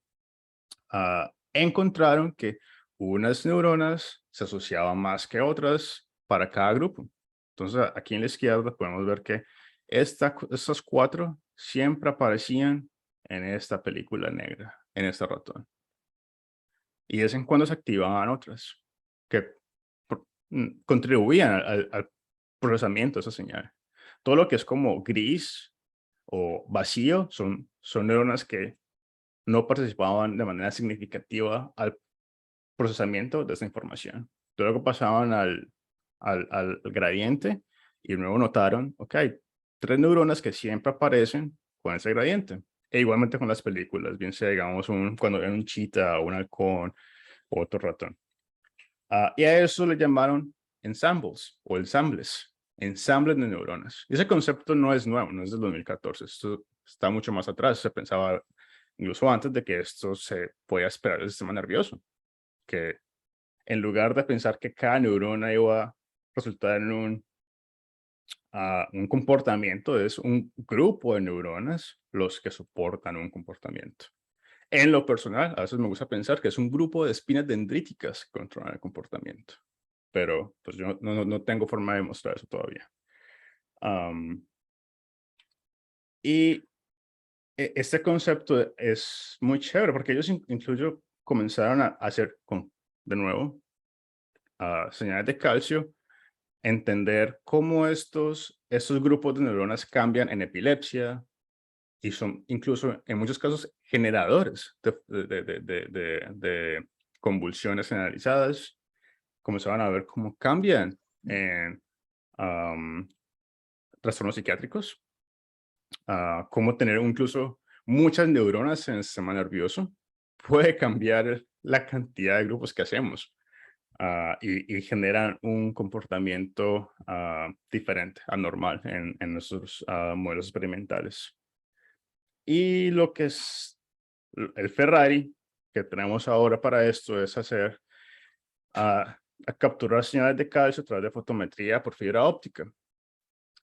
encontraron que unas neuronas se asociaban más que otras para cada grupo. Entonces, aquí en la izquierda podemos ver que estas 4 siempre aparecían en esta película negra, en este ratón. Y de vez en cuando se activaban otras que contribuían al procesamiento de esa señal. Todo lo que es como gris o vacío son neuronas que no participaban de manera significativa al procesamiento de esa información. Luego pasaban al gradiente y luego notaron, ok, 3 neuronas que siempre aparecen con ese gradiente. E igualmente con las películas, bien sea, digamos, cuando ven un chita o un halcón o otro ratón. Y a eso le llamaron ensembles o ensambles de neuronas. Y ese concepto no es nuevo, no es del 2014. Esto está mucho más atrás. Se pensaba incluso antes de que esto se podía esperar del sistema nervioso, que en lugar de pensar que cada neurona iba a resultar en un comportamiento, es un grupo de neuronas los que soportan un comportamiento. En lo personal, a veces me gusta pensar que es un grupo de espinas dendríticas que controlan el comportamiento, pero pues yo no tengo forma de demostrar eso todavía. Y este concepto es muy chévere porque ellos incluso comenzaron a hacer, de nuevo, señales de calcio, entender cómo estos grupos de neuronas cambian en epilepsia y son incluso en muchos casos generadores de convulsiones generalizadas. Comenzaban a ver cómo cambian en trastornos psiquiátricos, cómo tener incluso muchas neuronas en el sistema nervioso puede cambiar la cantidad de grupos que hacemos. Y generan un comportamiento diferente, anormal en nuestros modelos experimentales. Y lo que es el Ferrari que tenemos ahora para esto es hacer a capturar señales de calcio a través de fotometría por fibra óptica.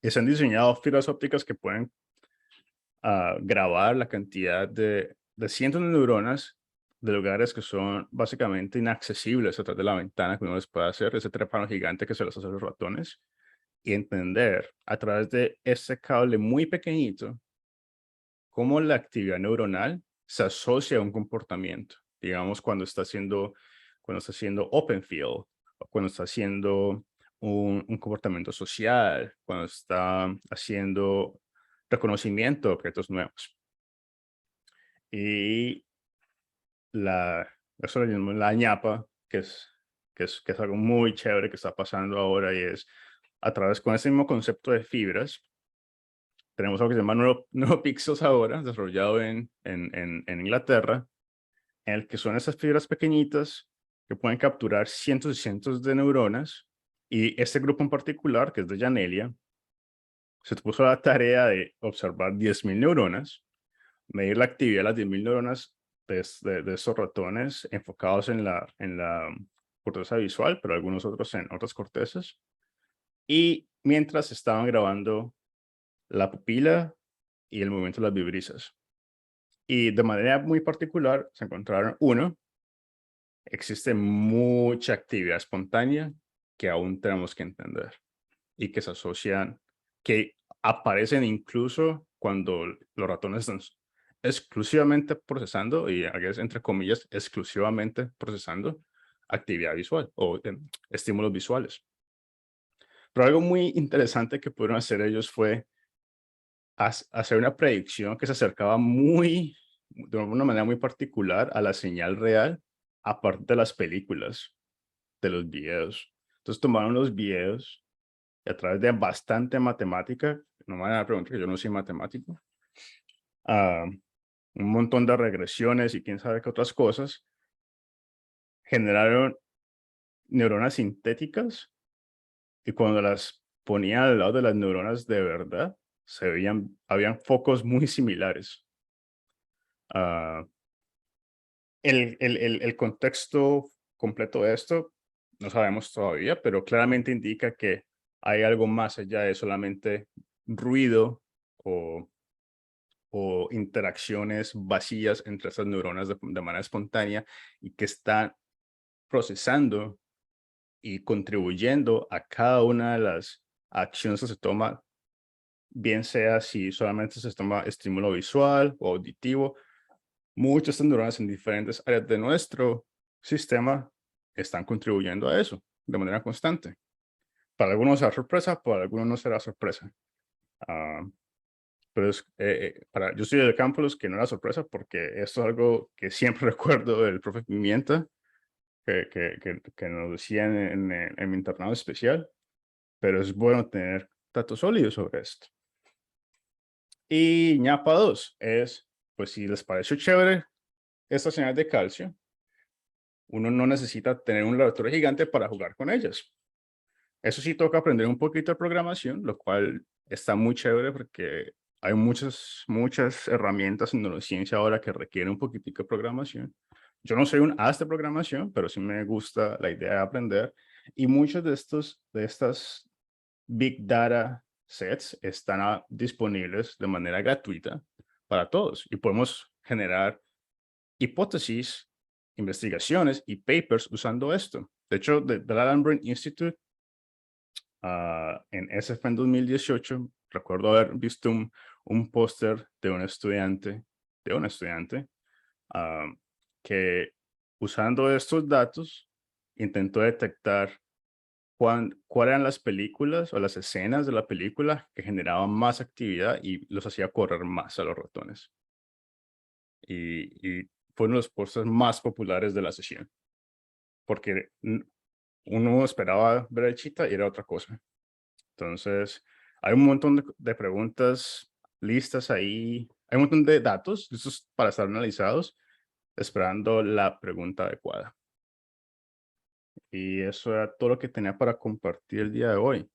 Y se han diseñado fibras ópticas que pueden grabar la cantidad de cientos de neuronas de lugares que son básicamente inaccesibles a través de la ventana que uno les puede hacer, ese trépano gigante que se les hace a los ratones, y entender a través de ese cable muy pequeñito cómo la actividad neuronal se asocia a un comportamiento. Digamos, cuando está haciendo open field, o cuando está haciendo un comportamiento social, cuando está haciendo reconocimiento de objetos nuevos. Y eso lo llamamos la ñapa, que es algo muy chévere que está pasando ahora, y es a través con ese mismo concepto de fibras. Tenemos algo que se llama NeuroPixels ahora, desarrollado en Inglaterra, en el que son esas fibras pequeñitas que pueden capturar cientos y cientos de neuronas. Y este grupo en particular, que es de Janelia, se puso a la tarea de observar 10.000 neuronas, medir la actividad de las 10.000 neuronas de esos ratones enfocados en la corteza visual, pero algunos otros en otras cortezas. Y mientras estaban grabando la pupila y el movimiento de las vibrisas. Y de manera muy particular se encontraron, existe mucha actividad espontánea que aún tenemos que entender y que se asocian, que aparecen incluso cuando los ratones están exclusivamente procesando, y entre comillas, exclusivamente procesando actividad visual o estímulos visuales. Pero algo muy interesante que pudieron hacer ellos fue hacer una predicción que se acercaba de una manera muy particular a la señal real, aparte de las películas, de los videos. Entonces tomaron los videos y a través de bastante matemática no me van a preguntar que yo no soy matemático, ah, un montón de regresiones y quién sabe qué otras cosas, generaron neuronas sintéticas y cuando las ponía al lado de las neuronas de verdad, habían focos muy similares. Ah, el contexto completo de esto no sabemos todavía, pero claramente indica que hay algo más allá de solamente ruido o, o interacciones vacías entre esas neuronas de manera espontánea y que están procesando y contribuyendo a cada una de las acciones que se toma, bien sea si solamente se toma estímulo visual o auditivo. Muchas de estas neuronas en diferentes áreas de nuestro sistema están contribuyendo a eso de manera constante. Para algunos será sorpresa, para algunos no será sorpresa. Ah, pero yo soy del campo los que no era sorpresa porque esto es algo que siempre recuerdo del profe Pimienta, que nos decía en mi internado especial, pero es bueno tener datos sólidos sobre esto. Y ñapa 2 es, pues si les pareció chévere estas señales de calcio, uno no necesita tener un laboratorio gigante para jugar con ellas. Eso sí toca aprender un poquito de programación, lo cual está muy chévere porque hay muchas herramientas en neurociencia ahora que requieren un poquitico de programación. Yo no soy un as de programación, pero sí me gusta la idea de aprender. Y muchos de estas Big Data sets están disponibles de manera gratuita para todos y podemos generar hipótesis, investigaciones y papers usando esto. De hecho, del Alan Brain Institute, en SF en 2018, recuerdo haber visto un póster de un estudiante ah, que usando estos datos intentó detectar cuáles eran las películas o las escenas de la película que generaban más actividad y los hacía correr más a los ratones. Y fue uno de los pósters más populares de la sesión, porque uno esperaba ver el chita y era otra cosa. Entonces, hay un montón de preguntas listas ahí, hay un montón de datos listos para estar analizados, esperando la pregunta adecuada. Y eso era todo lo que tenía para compartir el día de hoy.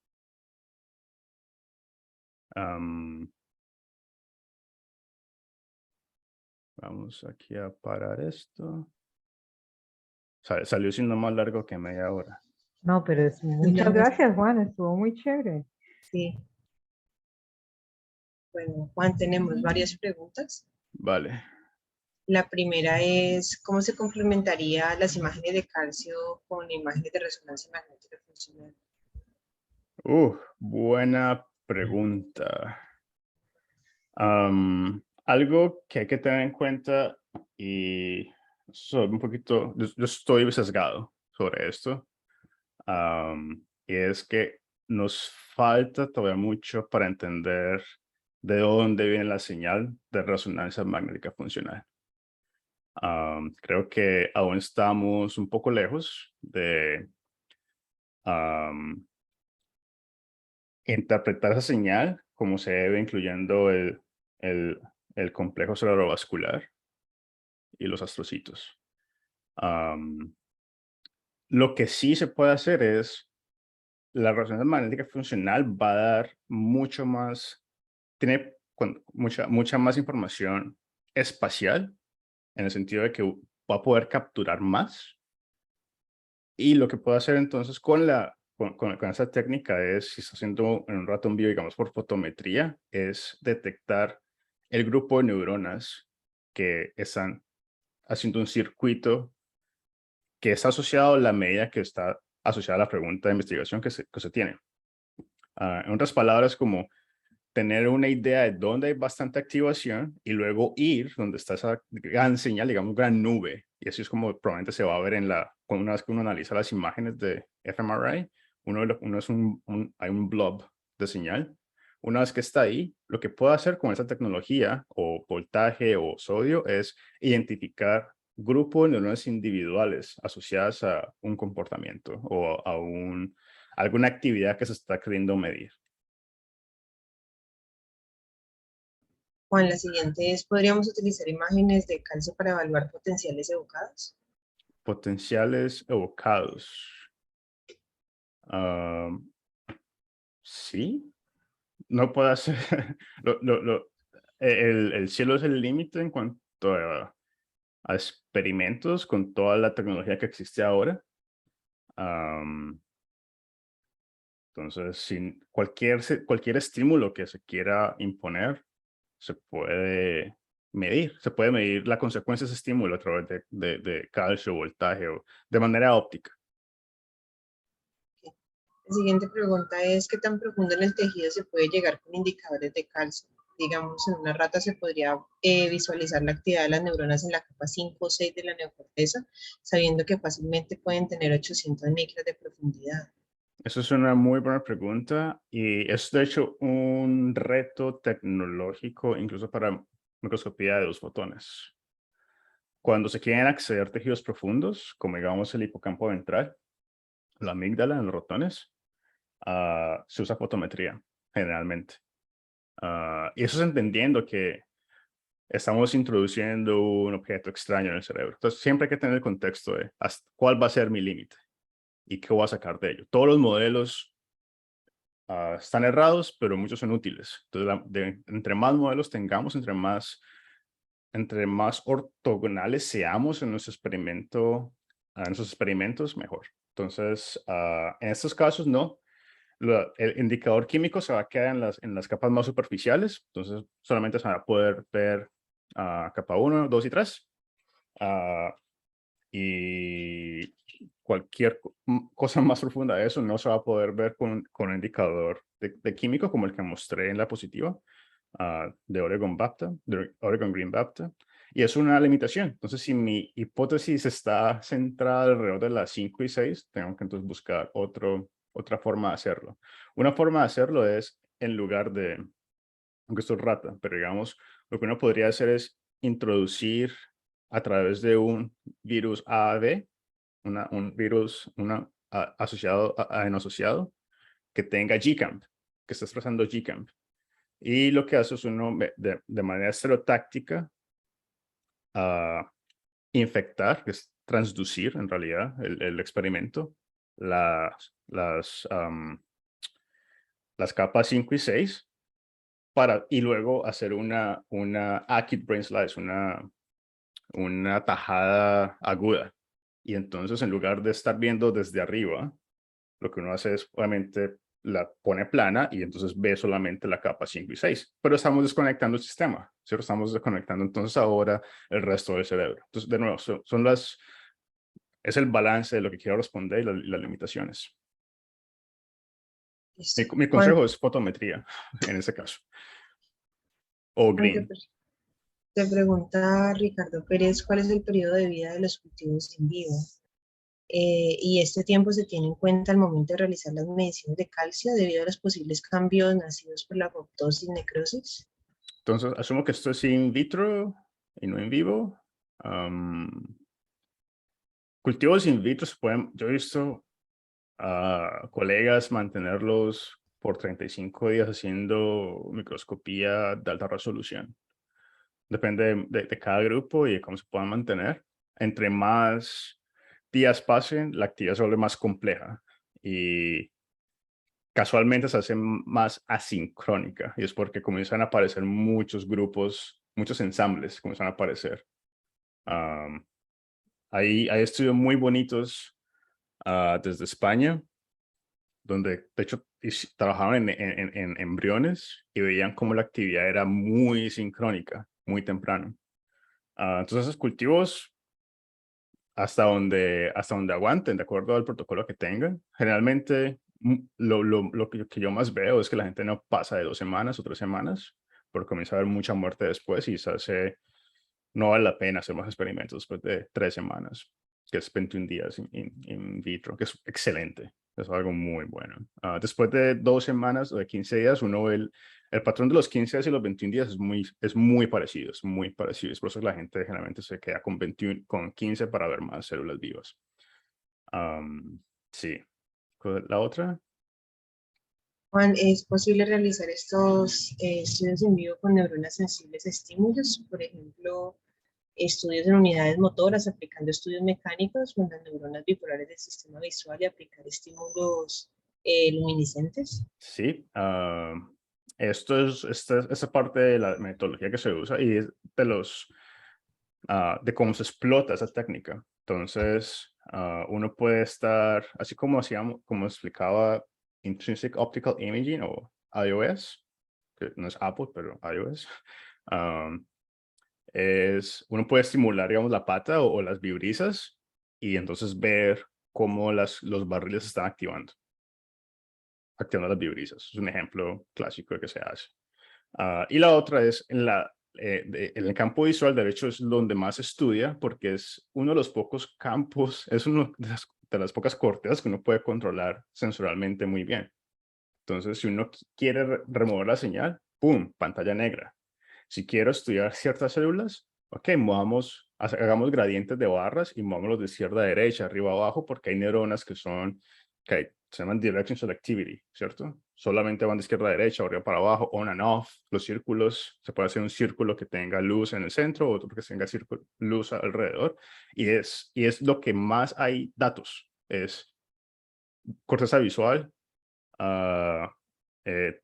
Vamos aquí a parar esto. Salió siendo más largo que media hora. No, pero muchas gracias, Juan, estuvo muy chévere. Sí. Bueno, Juan, tenemos varias preguntas. Vale. La primera es, ¿cómo se complementaría las imágenes de calcio con imágenes de resonancia magnética funcional? Buena pregunta. Algo que hay que tener en cuenta y soy un poquito, yo estoy sesgado sobre esto, y es que nos falta todavía mucho para entender de dónde viene la señal de resonancia magnética funcional. Creo que aún estamos un poco lejos de interpretar esa señal como se debe, incluyendo el, el complejo cerebrovascular y los astrocitos. Lo que sí se puede hacer es, la resonancia magnética funcional va a dar mucho más, tiene mucha más información espacial, en el sentido de que va a poder capturar más. Y lo que puedo hacer entonces con esa técnica es, si está haciendo en un ratón vivo, digamos por fotometría, es detectar el grupo de neuronas que están haciendo un circuito que está asociado a la medida que está asociada a la pregunta de investigación que se tiene. En otras palabras, como tener una idea de dónde hay bastante activación y luego ir donde está esa gran señal, digamos, gran nube. Y así es como probablemente se va a ver una vez que uno analiza las imágenes de fMRI, hay un blob de señal. Una vez que está ahí, lo que puedo hacer con esa tecnología o voltaje o sodio es identificar grupos de neuronas individuales asociadas a un comportamiento o a alguna actividad que se está queriendo medir. Juan, la siguiente es, ¿podríamos utilizar imágenes de calcio para evaluar potenciales evocados? Potenciales evocados. Sí, no puedo hacer. El cielo es el límite en cuanto a experimentos con toda la tecnología que existe ahora. Entonces, sin cualquier estímulo que se quiera imponer, se puede medir la consecuencia de ese estímulo a través de calcio, voltaje o de manera óptica. La siguiente pregunta es, ¿qué tan profundo en el tejido se puede llegar con indicadores de calcio? Digamos, en una rata se podría visualizar la actividad de las neuronas en la capa 5 o 6 de la neocorteza, sabiendo que fácilmente pueden tener 800 micras de profundidad. Eso es una muy buena pregunta y es de hecho un reto tecnológico incluso para microscopía de 2 fotones. Cuando se quieren acceder a tejidos profundos, como digamos el hipocampo ventral, la amígdala en los ratones, se usa fotometría generalmente. Y eso es entendiendo que estamos introduciendo un objeto extraño en el cerebro. Entonces siempre hay que tener el contexto de cuál va a ser mi límite y qué voy a sacar de ello. Todos los modelos están errados, pero muchos son útiles. Entonces, entre más modelos tengamos, entre más ortogonales seamos en nuestro experimento, en nuestros experimentos, mejor. Entonces, en estos casos, no. El indicador químico se va a quedar en las capas más superficiales. Entonces, solamente se va a poder ver capa 1, 2 y 3. Y cualquier cosa más profunda de eso no se va a poder ver con un indicador de químico como el que mostré en la diapositiva de Oregon Green BAPTA. Y es una limitación. Entonces, si mi hipótesis está centrada alrededor de las 5 y 6, tengo que entonces buscar otra forma de hacerlo. Una forma de hacerlo es en lugar de, aunque esto es rata, pero digamos, lo que uno podría hacer es introducir a través de un virus AAV, un virus asociado, asociado, que tenga GCAMP, que esté expresando GCAMP. Y lo que hace es uno de manera estereotáctica infectar, que es transducir en realidad el experimento, las capas 5 y 6, y luego hacer una acute brain slice, una tajada aguda. Y entonces, en lugar de estar viendo desde arriba, lo que uno hace es, obviamente, la pone plana y entonces ve solamente la capa 5 y 6. Pero estamos desconectando el sistema, ¿cierto? Estamos desconectando entonces ahora el resto del cerebro. Entonces, de nuevo, es el balance de lo que quiero responder y las limitaciones. Listo. Mi Juan, consejo es fotometría, en ese caso. O Juan, green. te pregunta Ricardo Pérez, ¿cuál es el periodo de vida de los cultivos en vivo? Y este tiempo se tiene en cuenta al momento de realizar las mediciones de calcio debido a los posibles cambios nacidos por la apoptosis y necrosis. Entonces, asumo que esto es in vitro y no en vivo. Cultivos in vitro yo he visto a colegas mantenerlos por 35 días haciendo microscopía de alta resolución. Depende de cada grupo y de cómo se puedan mantener. Entre más días pasen, la actividad se vuelve más compleja y casualmente se hace más asincrónica. Y es porque comienzan a aparecer muchos grupos, muchos ensambles comienzan a aparecer. Hay estudios muy bonitos desde España, donde de hecho trabajaban en embriones y veían cómo la actividad era muy sincrónica, muy temprano. Entonces esos cultivos, hasta donde aguanten, de acuerdo al protocolo que tengan, generalmente lo que yo más veo es que la gente no pasa de 2 semanas o 3 semanas, porque comienza a haber mucha muerte después y no vale la pena hacer más experimentos después de 3 semanas, que es 21 días in vitro, que es excelente, es algo muy bueno. Después de 2 semanas o de 15 días, uno ve el patrón de los 15 días y los 21 días es muy parecido, es muy parecido. Es por eso que la gente generalmente se queda con 15 para ver más células vivas. Sí. ¿La otra? Juan, ¿es posible realizar estos estudios en vivo con neuronas sensibles a estímulos? Por ejemplo, estudios en unidades motoras, aplicando estudios mecánicos con las neuronas bipolares del sistema visual y aplicar estímulos luminiscentes. Sí, esta parte de la metodología que se usa y es de de cómo se explota esa técnica. Entonces, uno puede estar, así como hacíamos, como explicaba Intrinsic Optical Imaging o iOS, que no es Apple, pero iOS, uno puede estimular, digamos, la pata o las vibrisas y entonces ver cómo los barriles se están activando las vibrisas. Es un ejemplo clásico de que se hace. Y la otra es en el campo visual, de hecho, es donde más se estudia porque es uno de los pocos campos, es una de las pocas cortezas que uno puede controlar sensorialmente muy bien. Entonces, si uno quiere remover la señal, ¡pum!, pantalla negra. Si quiero estudiar ciertas células, ok, hagamos gradientes de barras y movámoslos de izquierda a derecha, arriba a abajo, porque hay neuronas se llaman direction selectivity, ¿cierto? Solamente van de izquierda a derecha, arriba para abajo, on and off. Los círculos, se puede hacer un círculo que tenga luz en el centro, otro que tenga luz alrededor, y es lo que más hay datos, es corteza visual,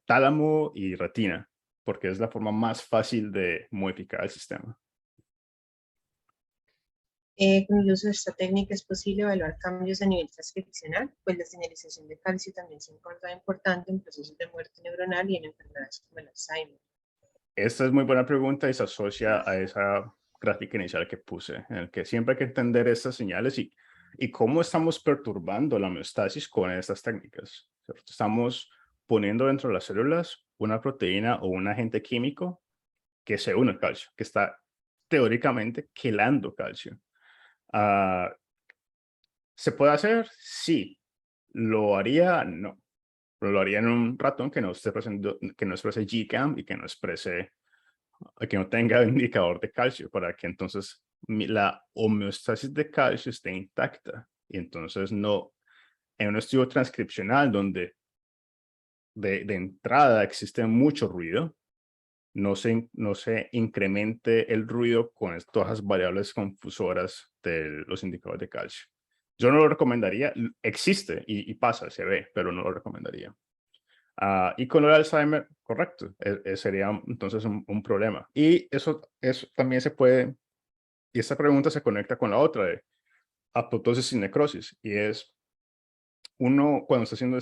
tálamo y retina, porque es la forma más fácil de modificar el sistema. Con el uso de esta técnica es posible evaluar cambios a nivel transcripcional, pues la señalización de calcio también se encuentra importante en procesos de muerte neuronal y en enfermedades como el Alzheimer. Esta es muy buena pregunta y se asocia a esa gráfica inicial que puse, en el que siempre hay que entender estas señales y cómo estamos perturbando la homeostasis con estas técnicas, ¿cierto? Estamos poniendo dentro de las células una proteína o un agente químico que se une al calcio, que está teóricamente quelando calcio. ¿Se puede hacer? Sí. ¿Lo haría? No. Pero lo haría en un ratón que no que no exprese GCAM y que que no tenga indicador de calcio, para que entonces la homeostasis de calcio esté intacta. Y entonces no, en un estudio transcripcional donde de entrada existe mucho ruido, no se incremente el ruido con todas las variables confusoras de los indicadores de calcio. Yo no lo recomendaría, existe y pasa, se ve, pero no lo recomendaría. Y con el Alzheimer, correcto, sería entonces un problema. Y eso también se puede, y esta pregunta se conecta con la otra de apoptosis y necrosis, y es uno cuando está haciendo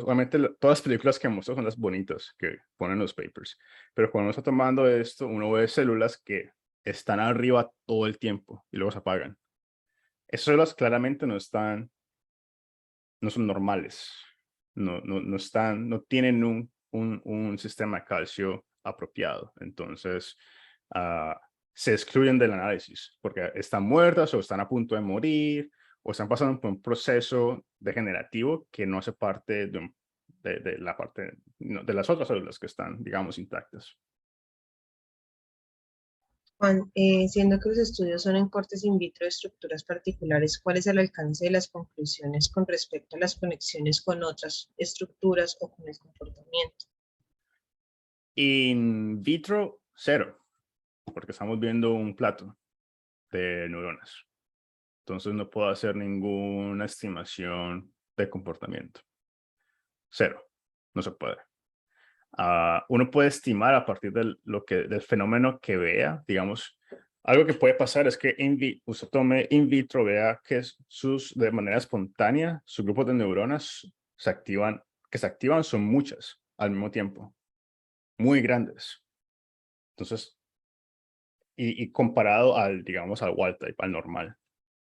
obviamente todas las películas que muestran son las bonitas que ponen los papers, pero cuando uno está tomando esto, uno ve células que están arriba todo el tiempo y luego se apagan. Esas células claramente no son normales, no tienen un sistema de calcio apropiado, entonces se excluyen del análisis porque están muertas o están a punto de morir o están pasando por un proceso degenerativo que no hace parte de la parte de las otras células que están, digamos, intactas. Juan, siendo que los estudios son en cortes in vitro de estructuras particulares, ¿cuál es el alcance de las conclusiones con respecto a las conexiones con otras estructuras o con el comportamiento? In vitro, cero, porque estamos viendo un plato de neuronas. Entonces no puedo hacer ninguna estimación de comportamiento. Cero, no se puede. Uno puede estimar a partir del fenómeno que vea, digamos, algo que puede pasar es que usted tome in vitro, vea que de manera espontánea, sus grupos de neuronas que se activan son muchas al mismo tiempo, muy grandes. Entonces, y comparado digamos, al wild type, al normal.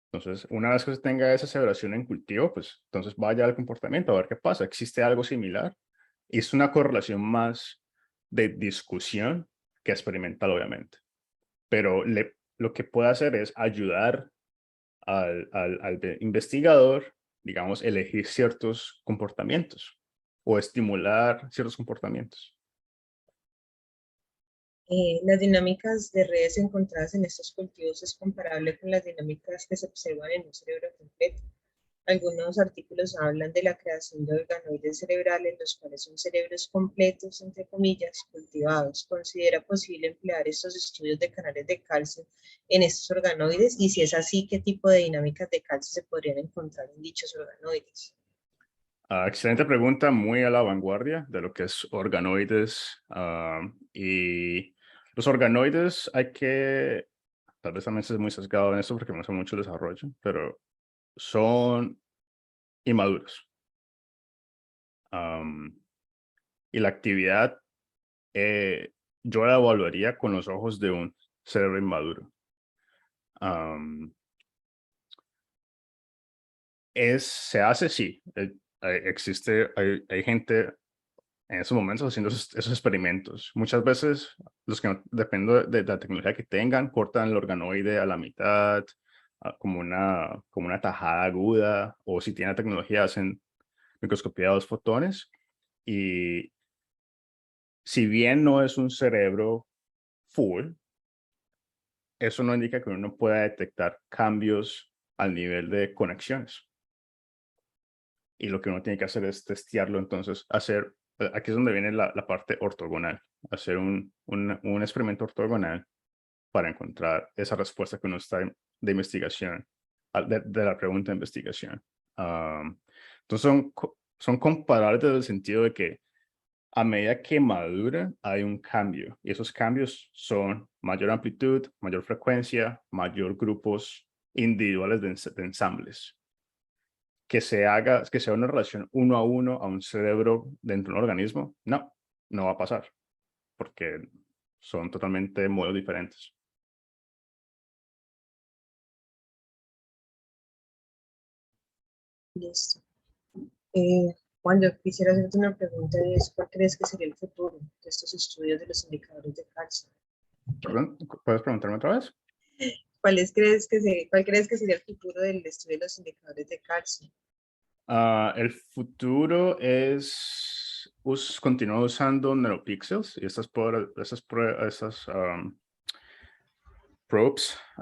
Entonces, una vez que se tenga esa aseveración en cultivo, pues entonces vaya al comportamiento a ver qué pasa. ¿Existe algo similar? Y es una correlación más de discusión que experimental, obviamente. Pero lo que puede hacer es ayudar al investigador, digamos, elegir ciertos comportamientos o estimular ciertos comportamientos. Las dinámicas de redes encontradas en estos cultivos es comparable con las dinámicas que se observan en un cerebro completo. Algunos artículos hablan de la creación de organoides cerebrales, los cuales son cerebros completos, entre comillas, cultivados. ¿Considera posible emplear estos estudios de canales de calcio en estos organoides? Y si es así, ¿qué tipo de dinámicas de calcio se podrían encontrar en dichos organoides? Excelente pregunta, muy a la vanguardia de lo que es organoides. Y los organoides tal vez también esté muy sesgado en esto porque me gusta mucho el desarrollo, pero son inmaduros. Y la actividad, yo la evaluaría con los ojos de un cerebro inmaduro. Se hace, sí. Existe, hay gente en esos momentos haciendo esos experimentos. Muchas veces, los que depende de la tecnología que tengan, cortan el organoide a la mitad, como una tajada aguda, o si tienen tecnología, hacen microscopía de 2 fotones. Y si bien no es un cerebro full, eso no indica que uno pueda detectar cambios al nivel de conexiones. Y lo que uno tiene que hacer es testearlo, entonces aquí es donde viene la parte ortogonal, hacer un experimento ortogonal para encontrar esa respuesta que uno está de investigación, de la pregunta de investigación. Entonces son comparables desde el sentido de que a medida que madura hay un cambio, y esos cambios son mayor amplitud, mayor frecuencia, mayor grupos individuales de ensambles. Que sea una relación 1 a 1 a un cerebro dentro de un organismo, no va a pasar, porque son totalmente modelos diferentes. Listo. Juan, yo quisiera hacerte una pregunta y es, ¿cuál crees que sería el futuro de estos estudios de los indicadores de calcio? Perdón, ¿puedes preguntarme otra vez? ¿Cuál crees que sería el futuro del estudio de los indicadores de calcio? El futuro es continuar usando NeuroPixels y esas probes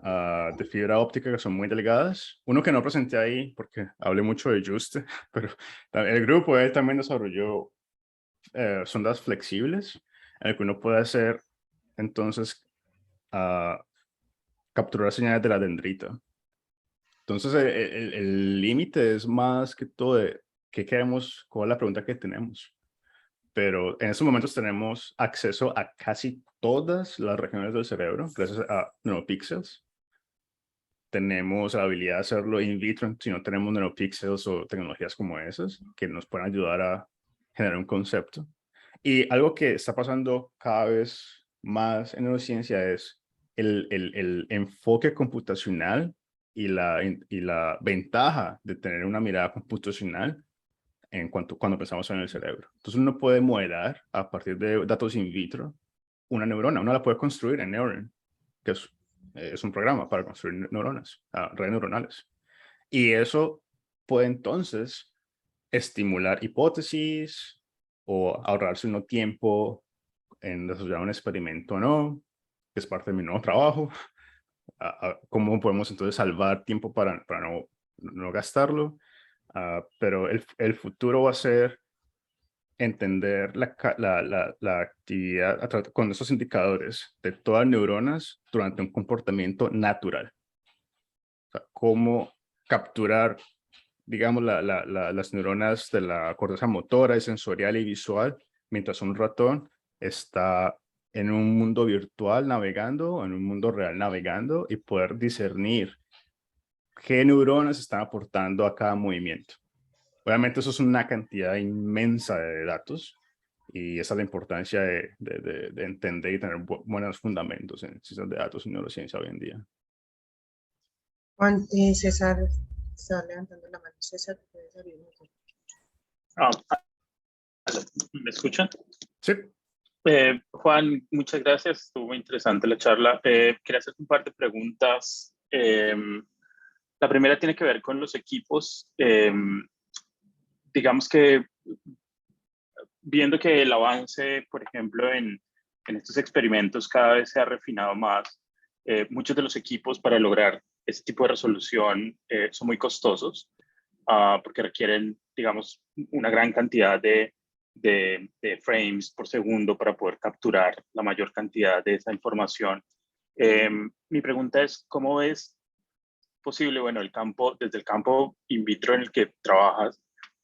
de fibra óptica que son muy delgadas. Uno que no presenté ahí porque hablé mucho de Juste, pero el grupo él también desarrolló sondas flexibles en el que uno puede hacer entonces capturar señales de la dendrita. Entonces el límite es más que todo de qué queremos, cuál es la pregunta que tenemos. Pero en estos momentos tenemos acceso a casi todas las regiones del cerebro gracias a NeuroPixels. Tenemos la habilidad de hacerlo in vitro si no tenemos NeuroPixels o tecnologías como esas que nos pueden ayudar a generar un concepto. Y algo que está pasando cada vez más en neurociencia es el enfoque computacional y la ventaja de tener una mirada computacional cuando pensamos en el cerebro. Entonces uno puede modelar a partir de datos in vitro una neurona. Uno la puede construir en Neuron, que es un programa para construir neuronas, redes neuronales. Y eso puede entonces estimular hipótesis o ahorrarse uno tiempo en desarrollar un experimento o no, que es parte de mi nuevo trabajo. ¿Cómo podemos entonces salvar tiempo para no gastarlo? Pero el futuro va a ser entender la actividad con esos indicadores de todas las neuronas durante un comportamiento natural. O sea, cómo capturar, digamos, las neuronas de la corteza motora y sensorial y visual mientras un ratón está en un mundo virtual navegando, en un mundo real navegando, y poder discernir qué neuronas están aportando a cada movimiento. Obviamente eso es una cantidad inmensa de datos y esa es la importancia de entender y tener buenos fundamentos en ciencias de datos y neurociencia hoy en día. Juan, César está levantando la mano. César, ¿puedes abrir un micrófono? ¿Me escuchan? Sí. Juan, muchas gracias. Estuvo muy interesante la charla. Quería hacer un par de preguntas. La primera tiene que ver con los equipos. Digamos que viendo que el avance, por ejemplo, en estos experimentos cada vez se ha refinado más, muchos de los equipos para lograr este tipo de resolución son muy costosos. porque requieren, digamos, una gran cantidad de frames por segundo para poder capturar la mayor cantidad de esa información. Mi pregunta es, ¿cómo ves posible, bueno, desde el campo in vitro en el que trabajas,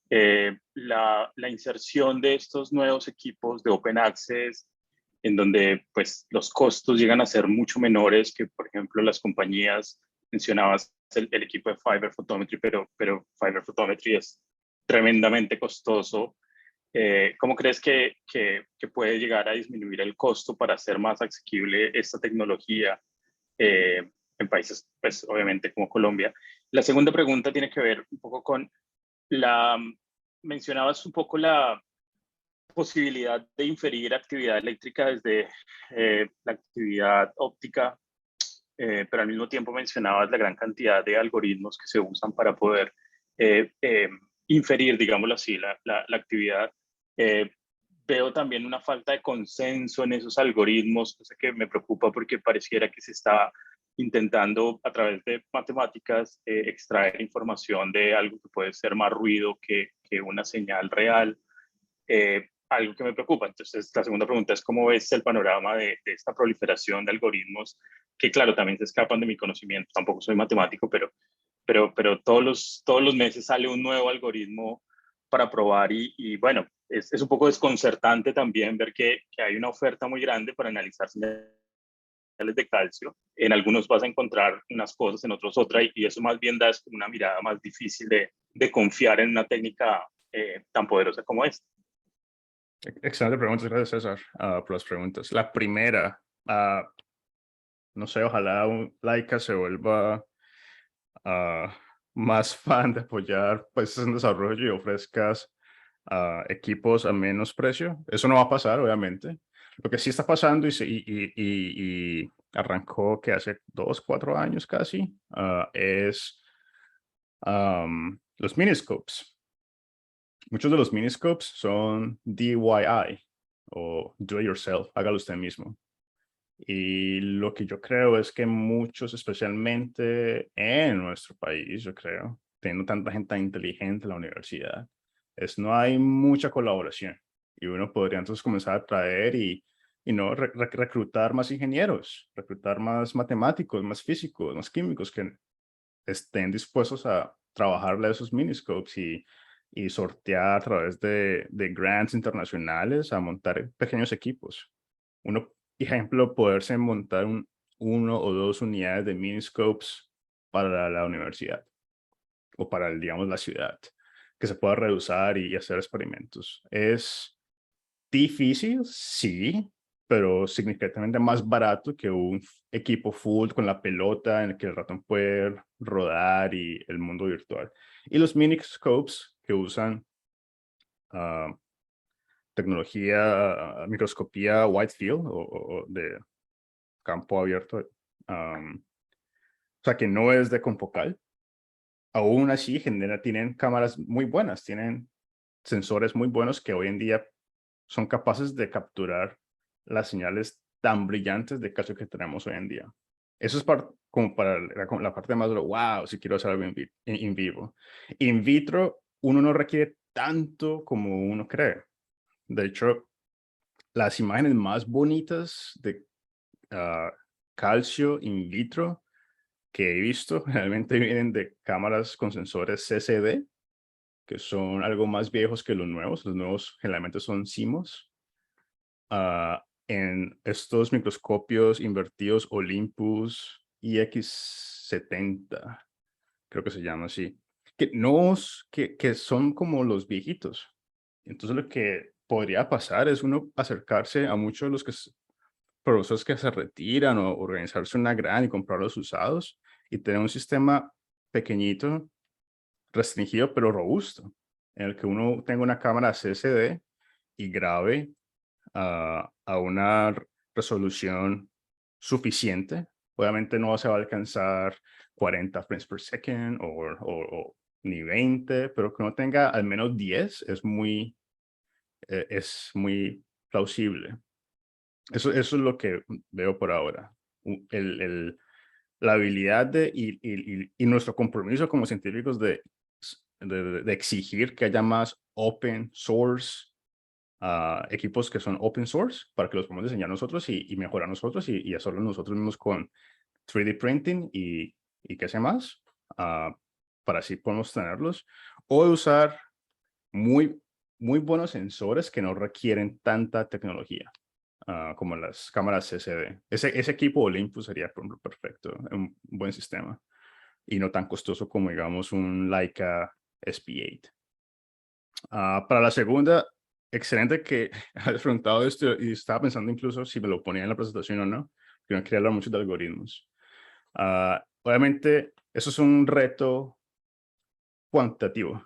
la inserción de estos nuevos equipos de Open Access, en donde pues los costos llegan a ser mucho menores que, por ejemplo, las compañías, mencionabas el equipo de Fiber Photometry, pero Fiber Photometry es tremendamente costoso. ¿Cómo crees que puede llegar a disminuir el costo para hacer más asequible esta tecnología en países, pues obviamente como Colombia? La segunda pregunta tiene que ver un poco con mencionabas un poco la posibilidad de inferir actividad eléctrica desde la actividad óptica, pero al mismo tiempo mencionabas la gran cantidad de algoritmos que se usan para poder inferir, digámoslo así, la actividad. Eh, Veo también una falta de consenso en esos algoritmos, cosa que me preocupa porque pareciera que se está intentando a través de matemáticas extraer información de algo que puede ser más ruido que una señal real. Algo que me preocupa. Entonces, la segunda pregunta es cómo ves el panorama de esta proliferación de algoritmos que, claro, también se escapan de mi conocimiento. Tampoco soy matemático, pero todos los meses sale un nuevo algoritmo para probar y bueno, es un poco desconcertante también ver que hay una oferta muy grande para analizar señales de calcio. En algunos vas a encontrar unas cosas, en otros otras, y eso más bien da es una mirada más difícil de confiar en una técnica tan poderosa como esta. Excelente pregunta, gracias César por las preguntas. La primera, no sé, ojalá Laika se vuelva más fan de apoyar países en desarrollo y ofrezcas equipos a menos precio. Eso no va a pasar, obviamente. Lo que sí está pasando y arrancó que hace 2, 4 años casi, es los miniscopes. Muchos de los miniscopes son DIY o do it yourself, hágalo usted mismo. Y lo que yo creo es que muchos, especialmente en nuestro país, yo creo, teniendo tanta gente tan inteligente en la universidad, no hay mucha colaboración. Y uno podría entonces comenzar a traer y no reclutar más ingenieros, reclutar más matemáticos, más físicos, más químicos que estén dispuestos a trabajarle a esos miniscopes y sortear a través de grants internacionales a montar pequeños equipos. Uno, ejemplo, poderse montar 1 o 2 unidades de miniscopes para la universidad o para, digamos, la ciudad, que se pueda reusar y hacer experimentos. Es difícil, sí, pero significativamente más barato que un equipo full con la pelota en el que el ratón puede rodar y el mundo virtual. Y los miniscopes que usan tecnología, microscopía wide field o de campo abierto, o sea que no es de confocal, aún así tienen cámaras muy buenas, tienen sensores muy buenos que hoy en día son capaces de capturar las señales tan brillantes de calcio que tenemos hoy en día. Eso es como para la parte más de lo, wow, si quiero hacer algo in vivo. In vitro, uno no requiere tanto como uno cree. De hecho, las imágenes más bonitas de calcio in vitro que he visto realmente vienen de cámaras con sensores CCD, que son algo más viejos que los nuevos. Los nuevos generalmente son CMOS. En estos microscopios invertidos Olympus IX70, creo que se llama así, que son como los viejitos. Entonces lo que podría pasar es uno acercarse a muchos de los profesores que se retiran o organizarse una gran y comprarlos usados y tener un sistema pequeñito, restringido pero robusto, en el que uno tenga una cámara CCD y grabe a una resolución suficiente. Obviamente no se va a alcanzar 40 frames per second o ni 20, pero que uno tenga al menos 10 es muy plausible. Eso es lo que veo por ahora. La habilidad y nuestro compromiso como científicos de de exigir que haya más open source, equipos que son open source para que los podamos diseñar nosotros y mejorar nosotros y hacerlo nosotros mismos con 3D printing y qué sé más, para así podemos tenerlos, o de usar muy buenos sensores que no requieren tanta tecnología, como las cámaras CCD. Ese equipo Olympus sería, por ejemplo, perfecto, un buen sistema y no tan costoso como, digamos, un Leica SP8. Para la segunda, excelente que has preguntado esto y estaba pensando incluso si me lo ponía en la presentación o no, porque no quería hablar mucho de algoritmos. Obviamente, eso es un reto cuantitativo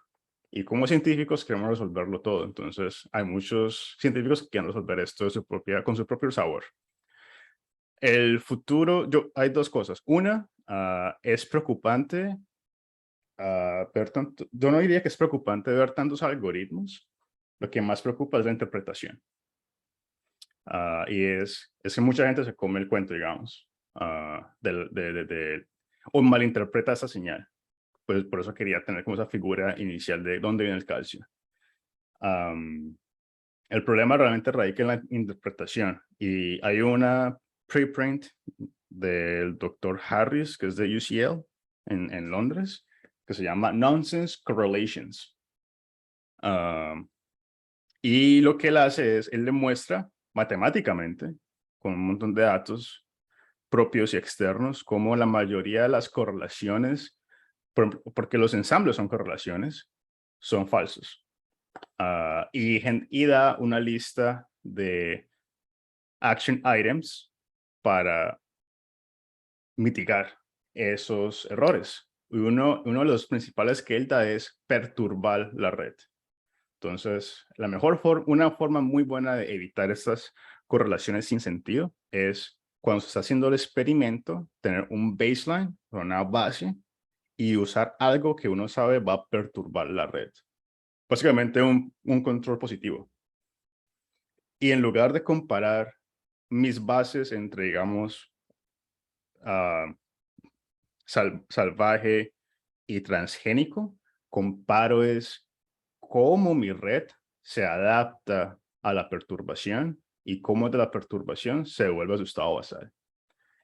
y como científicos queremos resolverlo todo. Entonces, hay muchos científicos que quieren resolver esto con su propio sabor. El futuro, hay dos cosas. Una, es preocupante yo no diría que es preocupante ver tantos algoritmos. Lo que más preocupa es la interpretación. Y es que mucha gente se come el cuento, digamos, o malinterpreta esa señal. Pues por eso quería tener como esa figura inicial de dónde viene el calcio. El problema realmente radica en la interpretación. Y hay una preprint del doctor Harris, que es de UCL en Londres, que se llama Nonsense Correlations. Y lo que él hace es, él demuestra matemáticamente, con un montón de datos propios y externos, cómo la mayoría de las correlaciones, porque los ensambles son correlaciones, son falsos. Y da una lista de action items para mitigar esos errores. Y uno de los principales que él da es perturbar la red. Entonces, una forma muy buena de evitar estas correlaciones sin sentido es cuando se está haciendo el experimento, tener un baseline, una base, y usar algo que uno sabe va a perturbar la red. Básicamente un control positivo. Y en lugar de comparar mis bases entre, digamos, salvaje y transgénico, comparo es cómo mi red se adapta a la perturbación y cómo de la perturbación se devuelve a su estado basal.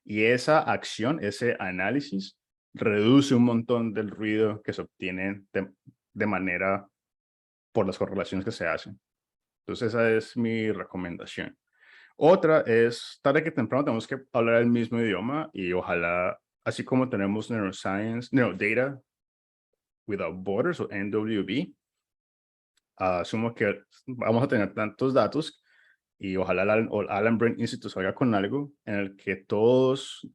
Y esa acción, ese análisis, reduce un montón del ruido que se obtiene de manera por las correlaciones que se hacen. Entonces esa es mi recomendación. Otra es, tarde que temprano tenemos que hablar el mismo idioma y ojalá, así como tenemos Neurodata Without Borders o NWB, asumo que vamos a tener tantos datos y ojalá el Allen Brain Institute salga con algo en el que todos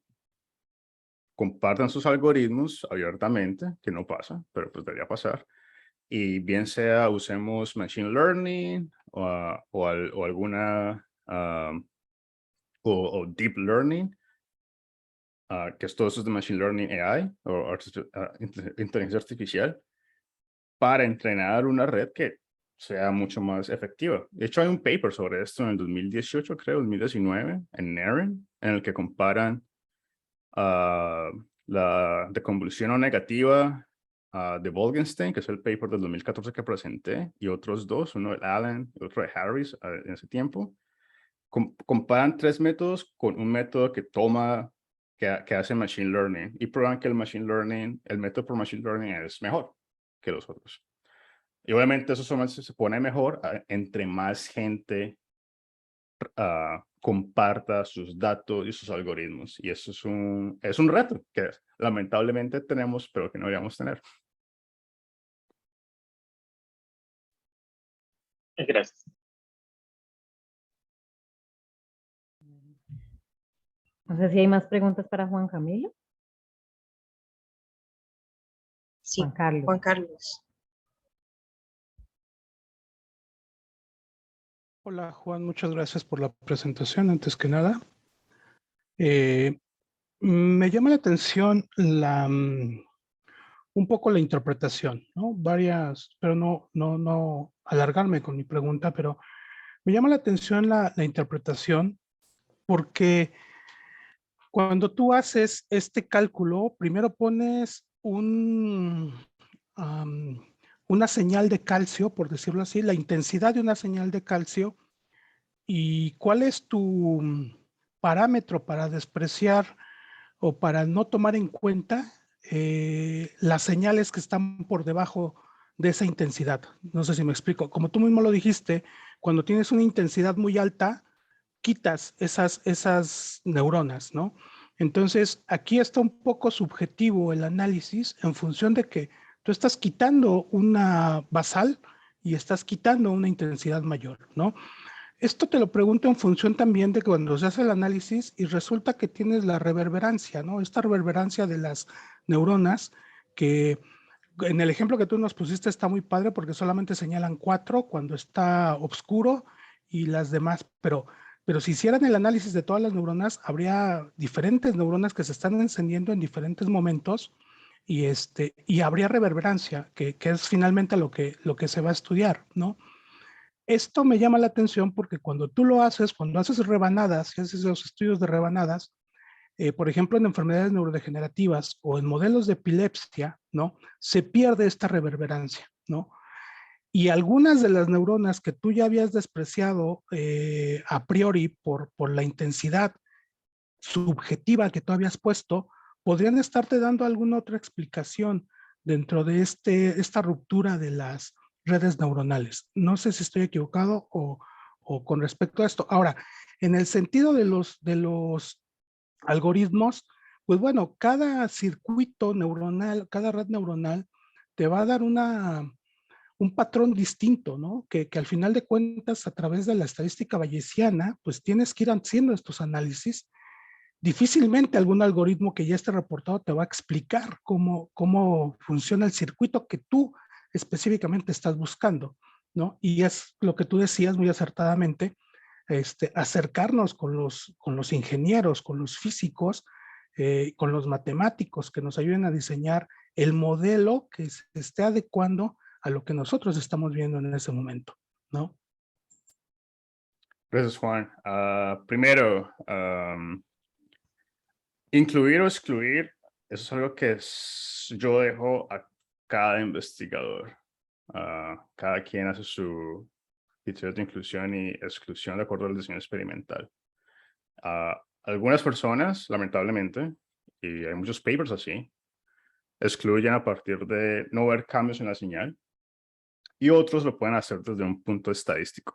compartan sus algoritmos abiertamente, que no pasa, pero pues debería pasar. Y bien sea usemos Machine Learning o alguna o Deep Learning, que es todo eso de Machine Learning AI o inteligencia artificial, para entrenar una red que sea mucho más efectiva. De hecho, hay un paper sobre esto en el 2018, creo, 2019, en NERN, en el que comparan la deconvolución o negativa de Bolgenstein, que es el paper del 2014 que presenté, y otros dos, uno de Allen y otro de Harris en ese tiempo. Comparan tres métodos con un método que hace Machine Learning y prueban que el método por Machine Learning es mejor que los otros. Y obviamente eso solamente se pone mejor entre más gente comparta sus datos y sus algoritmos. Y eso es un reto que lamentablemente tenemos, pero que no deberíamos tener. Gracias. No sé si hay más preguntas para Juan Camilo. Sí, Juan Carlos. Juan Carlos. Hola Juan, muchas gracias por la presentación. Antes que nada, me llama la atención un poco la interpretación, ¿no? Pero no alargarme con mi pregunta, pero me llama la atención la interpretación porque cuando tú haces este cálculo, primero pones una señal de calcio, por decirlo así, la intensidad de una señal de calcio, y cuál es tu parámetro para despreciar o para no tomar en cuenta las señales que están por debajo de esa intensidad. No sé si me explico. Como tú mismo lo dijiste, cuando tienes una intensidad muy alta, quitas esas neuronas, ¿no? Entonces, aquí está un poco subjetivo el análisis en función de que tú estás quitando una basal y estás quitando una intensidad mayor, ¿no? Esto te lo pregunto en función también de cuando se hace el análisis y resulta que tienes la reverberancia, ¿no? Esta reverberancia de las neuronas que en el ejemplo que tú nos pusiste está muy padre porque solamente señalan 4 cuando está oscuro y las demás, pero si hicieran el análisis de todas las neuronas, habría diferentes neuronas que se están encendiendo en diferentes momentos y habría reverberancia, que es finalmente lo que se va a estudiar, ¿no? Esto me llama la atención porque cuando tú lo haces, cuando haces rebanadas, si haces los estudios de rebanadas, por ejemplo, en enfermedades neurodegenerativas o en modelos de epilepsia, ¿no? Se pierde esta reverberancia, ¿no? Y algunas de las neuronas que tú ya habías despreciado a priori por la intensidad subjetiva que tú habías puesto, podrían estarte dando alguna otra explicación dentro de esta ruptura de las redes neuronales. No sé si estoy equivocado o con respecto a esto. Ahora, en el sentido de los algoritmos, pues bueno, cada circuito neuronal, cada red neuronal te va a dar un patrón distinto, ¿no? Que al final de cuentas, a través de la estadística bayesiana, pues tienes que ir haciendo estos análisis. Difícilmente algún algoritmo que ya esté reportado te va a explicar cómo funciona el circuito que tú específicamente estás buscando, ¿no? Y es lo que tú decías muy acertadamente, acercarnos con los ingenieros, con los físicos, con los matemáticos que nos ayuden a diseñar el modelo que se esté adecuando a lo que nosotros estamos viendo en ese momento, ¿no? Gracias, Juan. Primero, incluir o excluir, eso es algo que yo dejo a cada investigador. Cada quien hace su criterio de inclusión y exclusión de acuerdo al diseño experimental. Algunas personas, lamentablemente, y hay muchos papers así, excluyen a partir de no ver cambios en la señal, y otros lo pueden hacer desde un punto estadístico.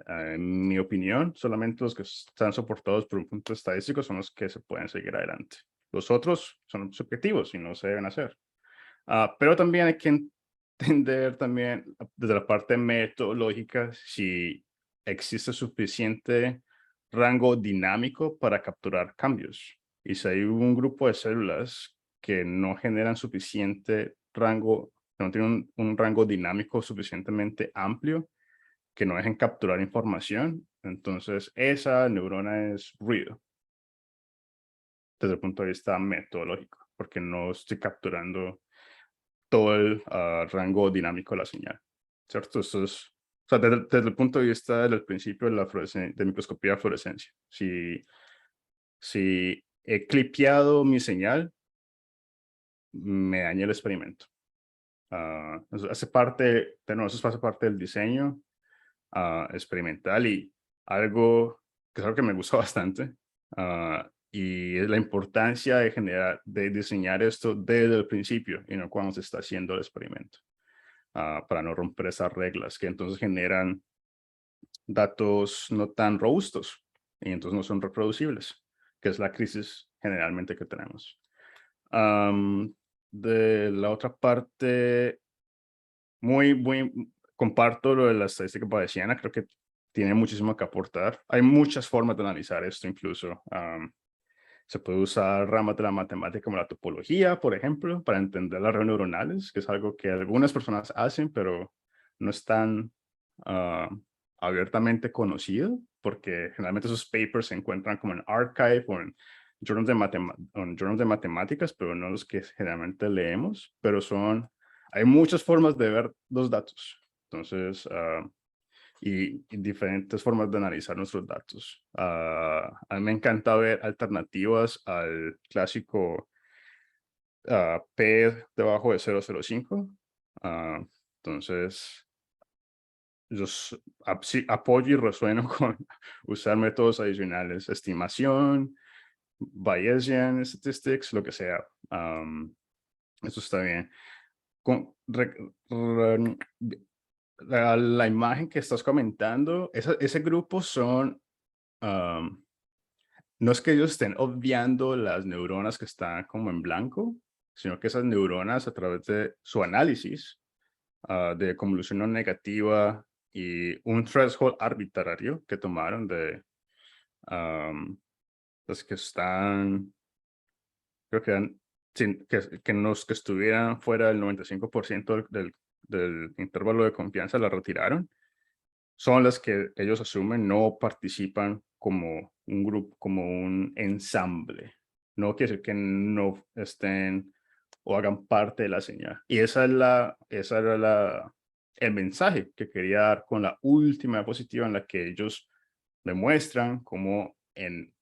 En mi opinión, solamente los que están soportados por un punto estadístico son los que se pueden seguir adelante. Los otros son subjetivos y no se deben hacer. Pero también hay que entender también desde la parte metodológica si existe suficiente rango dinámico para capturar cambios. Y si hay un grupo de células que no generan suficiente rango, que no tienen un rango dinámico suficientemente amplio, que no dejen capturar información, entonces esa neurona es ruido desde el punto de vista metodológico, porque no estoy capturando todo el rango dinámico de la señal, ¿cierto? Esto es, o sea, desde el punto de vista del principio de la de microscopía de fluorescencia. Si he clipeado mi señal, me daña el experimento. Eso hace parte, eso hace parte del diseño experimental y algo que es algo que me gusta bastante. Y es la importancia de diseñar esto desde el principio y no cuando se está haciendo el experimento, para no romper esas reglas que entonces generan datos no tan robustos y entonces no son reproducibles, que es la crisis generalmente que tenemos. De la otra parte, comparto lo de la estadística bayesiana, creo que tiene muchísimo que aportar. Hay muchas formas de analizar esto incluso. Se puede usar ramas de la matemática como la topología, por ejemplo, para entender las redes neuronales, que es algo que algunas personas hacen, pero no es tan abiertamente conocido, porque generalmente esos papers se encuentran como en arXiv o en journals de matemáticas, pero no los que generalmente leemos, pero hay muchas formas de ver los datos. Entonces, y diferentes formas de analizar nuestros datos. A mí me encanta ver alternativas al clásico P debajo de 0.05. Entonces, yo sí apoyo y resueno con usar métodos adicionales, estimación, Bayesian statistics, lo que sea. Eso está bien. La imagen que estás comentando, ese grupo son, no es que ellos estén obviando las neuronas que están como en blanco, sino que esas neuronas a través de su análisis de convolución no negativa y un threshold arbitrario que tomaron de los que están, creo que eran, que estuvieran fuera del 95% del intervalo de confianza la retiraron, son las que ellos asumen no participan como un grupo, como un ensamble. No quiere decir que no estén o hagan parte de la señal. Y esa era el mensaje que quería dar con la última diapositiva en la que ellos demuestran cómo en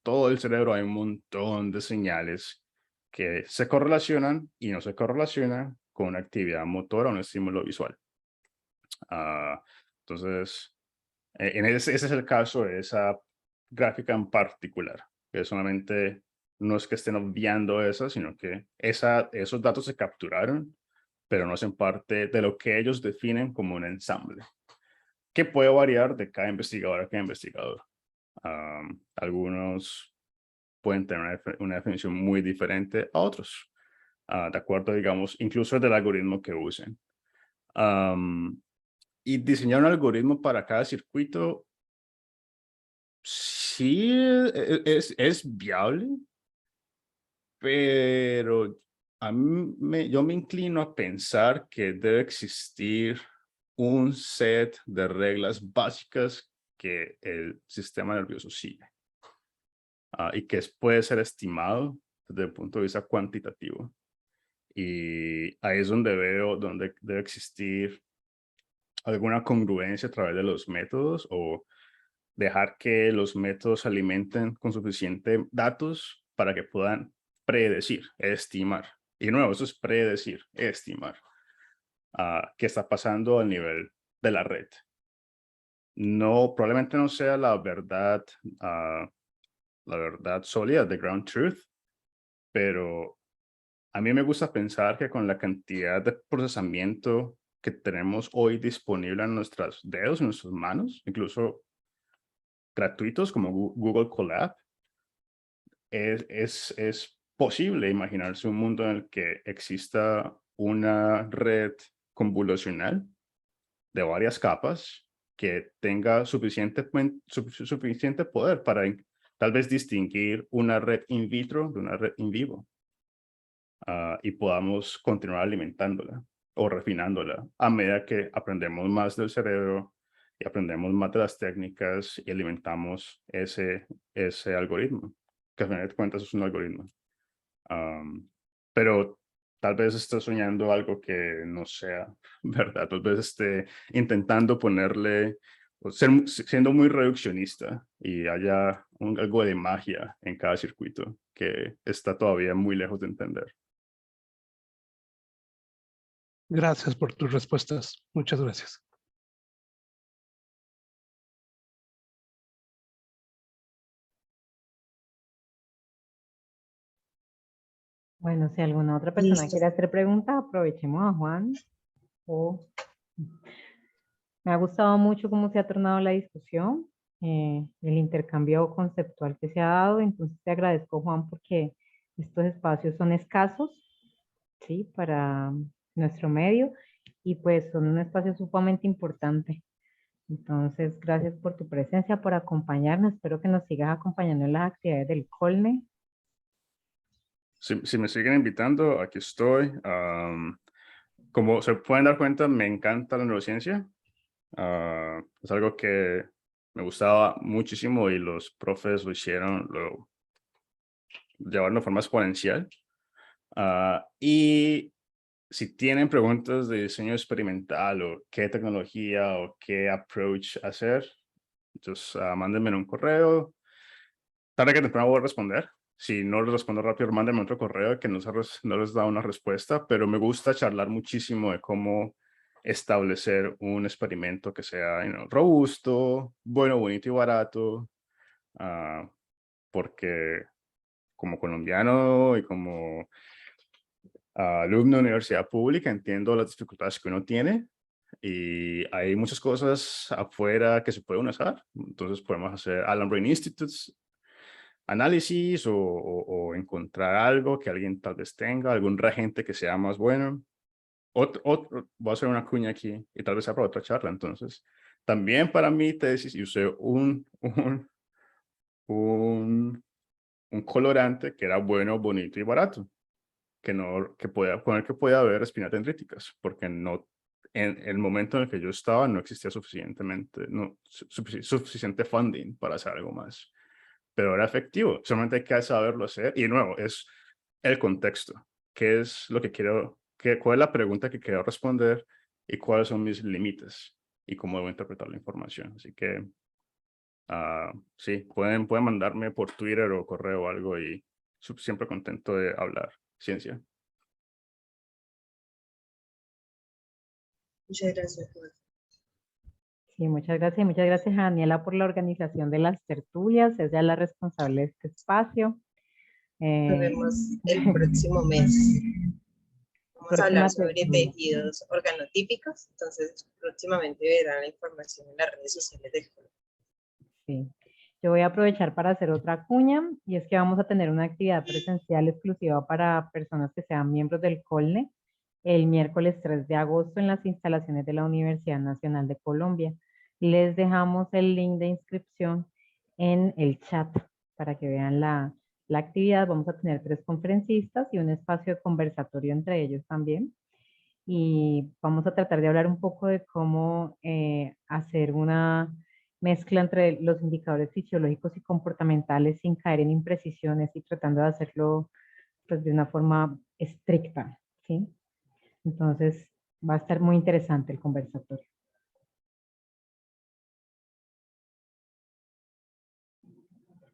todo el cerebro hay un montón de señales que se correlacionan y no se correlacionan con una actividad motora o un estímulo visual. Entonces, ese es el caso de esa gráfica en particular, que solamente no es que estén obviando eso, sino que esos datos se capturaron, pero no hacen parte de lo que ellos definen como un ensamble, que puede variar de cada investigador a cada investigador. Algunos pueden tener una definición muy diferente a otros, de acuerdo, digamos, incluso del algoritmo que usen. Y diseñar un algoritmo para cada circuito, sí, es viable, pero yo me inclino a pensar que debe existir un set de reglas básicas que el sistema nervioso sigue y que puede ser estimado desde el punto de vista cuantitativo. Y ahí es donde veo donde debe existir alguna congruencia a través de los métodos o dejar que los métodos se alimenten con suficientes datos para que puedan predecir, estimar. Y de nuevo, eso es predecir, estimar qué está pasando a nivel de la red. No, probablemente no sea la verdad sólida, the ground truth, pero a mí me gusta pensar que con la cantidad de procesamiento que tenemos hoy disponible en nuestros dedos, en nuestras manos, incluso gratuitos como Google Colab, es posible imaginarse un mundo en el que exista una red convolucional de varias capas que tenga suficiente poder para tal vez distinguir una red in vitro de una red in vivo y podamos continuar alimentándola o refinándola a medida que aprendemos más del cerebro y aprendemos más de las técnicas y alimentamos ese algoritmo, que al final de cuentas es un algoritmo. Pero tal vez esté soñando algo que no sea verdad, tal vez esté intentando ponerle, o siendo muy reduccionista y haya algo de magia en cada circuito que está todavía muy lejos de entender. Gracias por tus respuestas. Muchas gracias. Bueno, si alguna otra persona Listo. quiere hacer preguntas, aprovechemos a Juan. Me ha gustado mucho cómo se ha tornado la discusión, el intercambio conceptual que se ha dado. Entonces te agradezco, Juan, porque estos espacios son escasos, ¿sí? Para nuestro medio y pues son un espacio sumamente importante. Entonces, gracias por tu presencia, por acompañarnos. Espero que nos sigas acompañando en las actividades del Colne. Si me siguen invitando, aquí estoy. Como se pueden dar cuenta, me encanta la neurociencia. Es algo que me gustaba muchísimo y los profes lo llevaron de forma exponencial. Y si tienen preguntas de diseño experimental o qué tecnología o qué approach hacer, entonces mándenme un correo. Tarde que temprano voy a responder. Si no les respondo rápido, mándenme otro correo que no les da una respuesta, pero me gusta charlar muchísimo de cómo establecer un experimento que sea robusto, bueno, bonito y barato, porque como colombiano y como alumno de universidad pública entiendo las dificultades que uno tiene y hay muchas cosas afuera que se pueden usar. Entonces podemos hacer Alan Brain Institutes análisis o encontrar algo que alguien tal vez tenga, algún reagente que sea más bueno. Voy a hacer una cuña aquí y tal vez sea para otra charla. Entonces, también para mi tesis usé un colorante que era bueno, bonito y barato, que podía poner que podía haber espinas dendríticas, porque no, en el momento en el que yo estaba no existía suficiente funding para hacer algo más. Pero era efectivo, solamente hay que saberlo hacer. Y de nuevo, es el contexto. ¿Qué es lo que cuál es la pregunta que quiero responder y cuáles son mis límites y cómo debo interpretar la información? Así que, sí, pueden mandarme por Twitter o correo o algo y siempre contento de hablar ciencia. Muchas gracias, Juan. Sí, muchas gracias. Y muchas gracias a Daniela por la organización de las tertulias. Ella es la responsable de este espacio. Nos vemos el próximo mes. Vamos a hablar sobre tejidos organotípicos, entonces próximamente verán la información en las redes sociales del colegio. Sí. Yo voy a aprovechar para hacer otra cuña y es que vamos a tener una actividad presencial exclusiva para personas que sean miembros del COLNE el miércoles 3 de agosto en las instalaciones de la Universidad Nacional de Colombia. Les dejamos el link de inscripción en el chat para que vean la actividad. Vamos a tener 3 conferencistas y un espacio de conversatorio entre ellos también. Y vamos a tratar de hablar un poco de cómo hacer una mezcla entre los indicadores fisiológicos y comportamentales sin caer en imprecisiones y tratando de hacerlo pues, de una forma estricta, ¿sí? Entonces, va a estar muy interesante el conversatorio.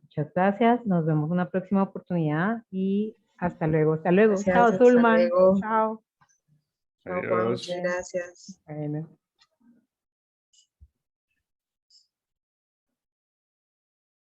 Muchas gracias. Nos vemos en una próxima oportunidad y hasta luego. Hasta luego. Gracias, Chao, hasta Zulman. luego. Chao. Chao, Juan, Adiós. muchas gracias. Bueno.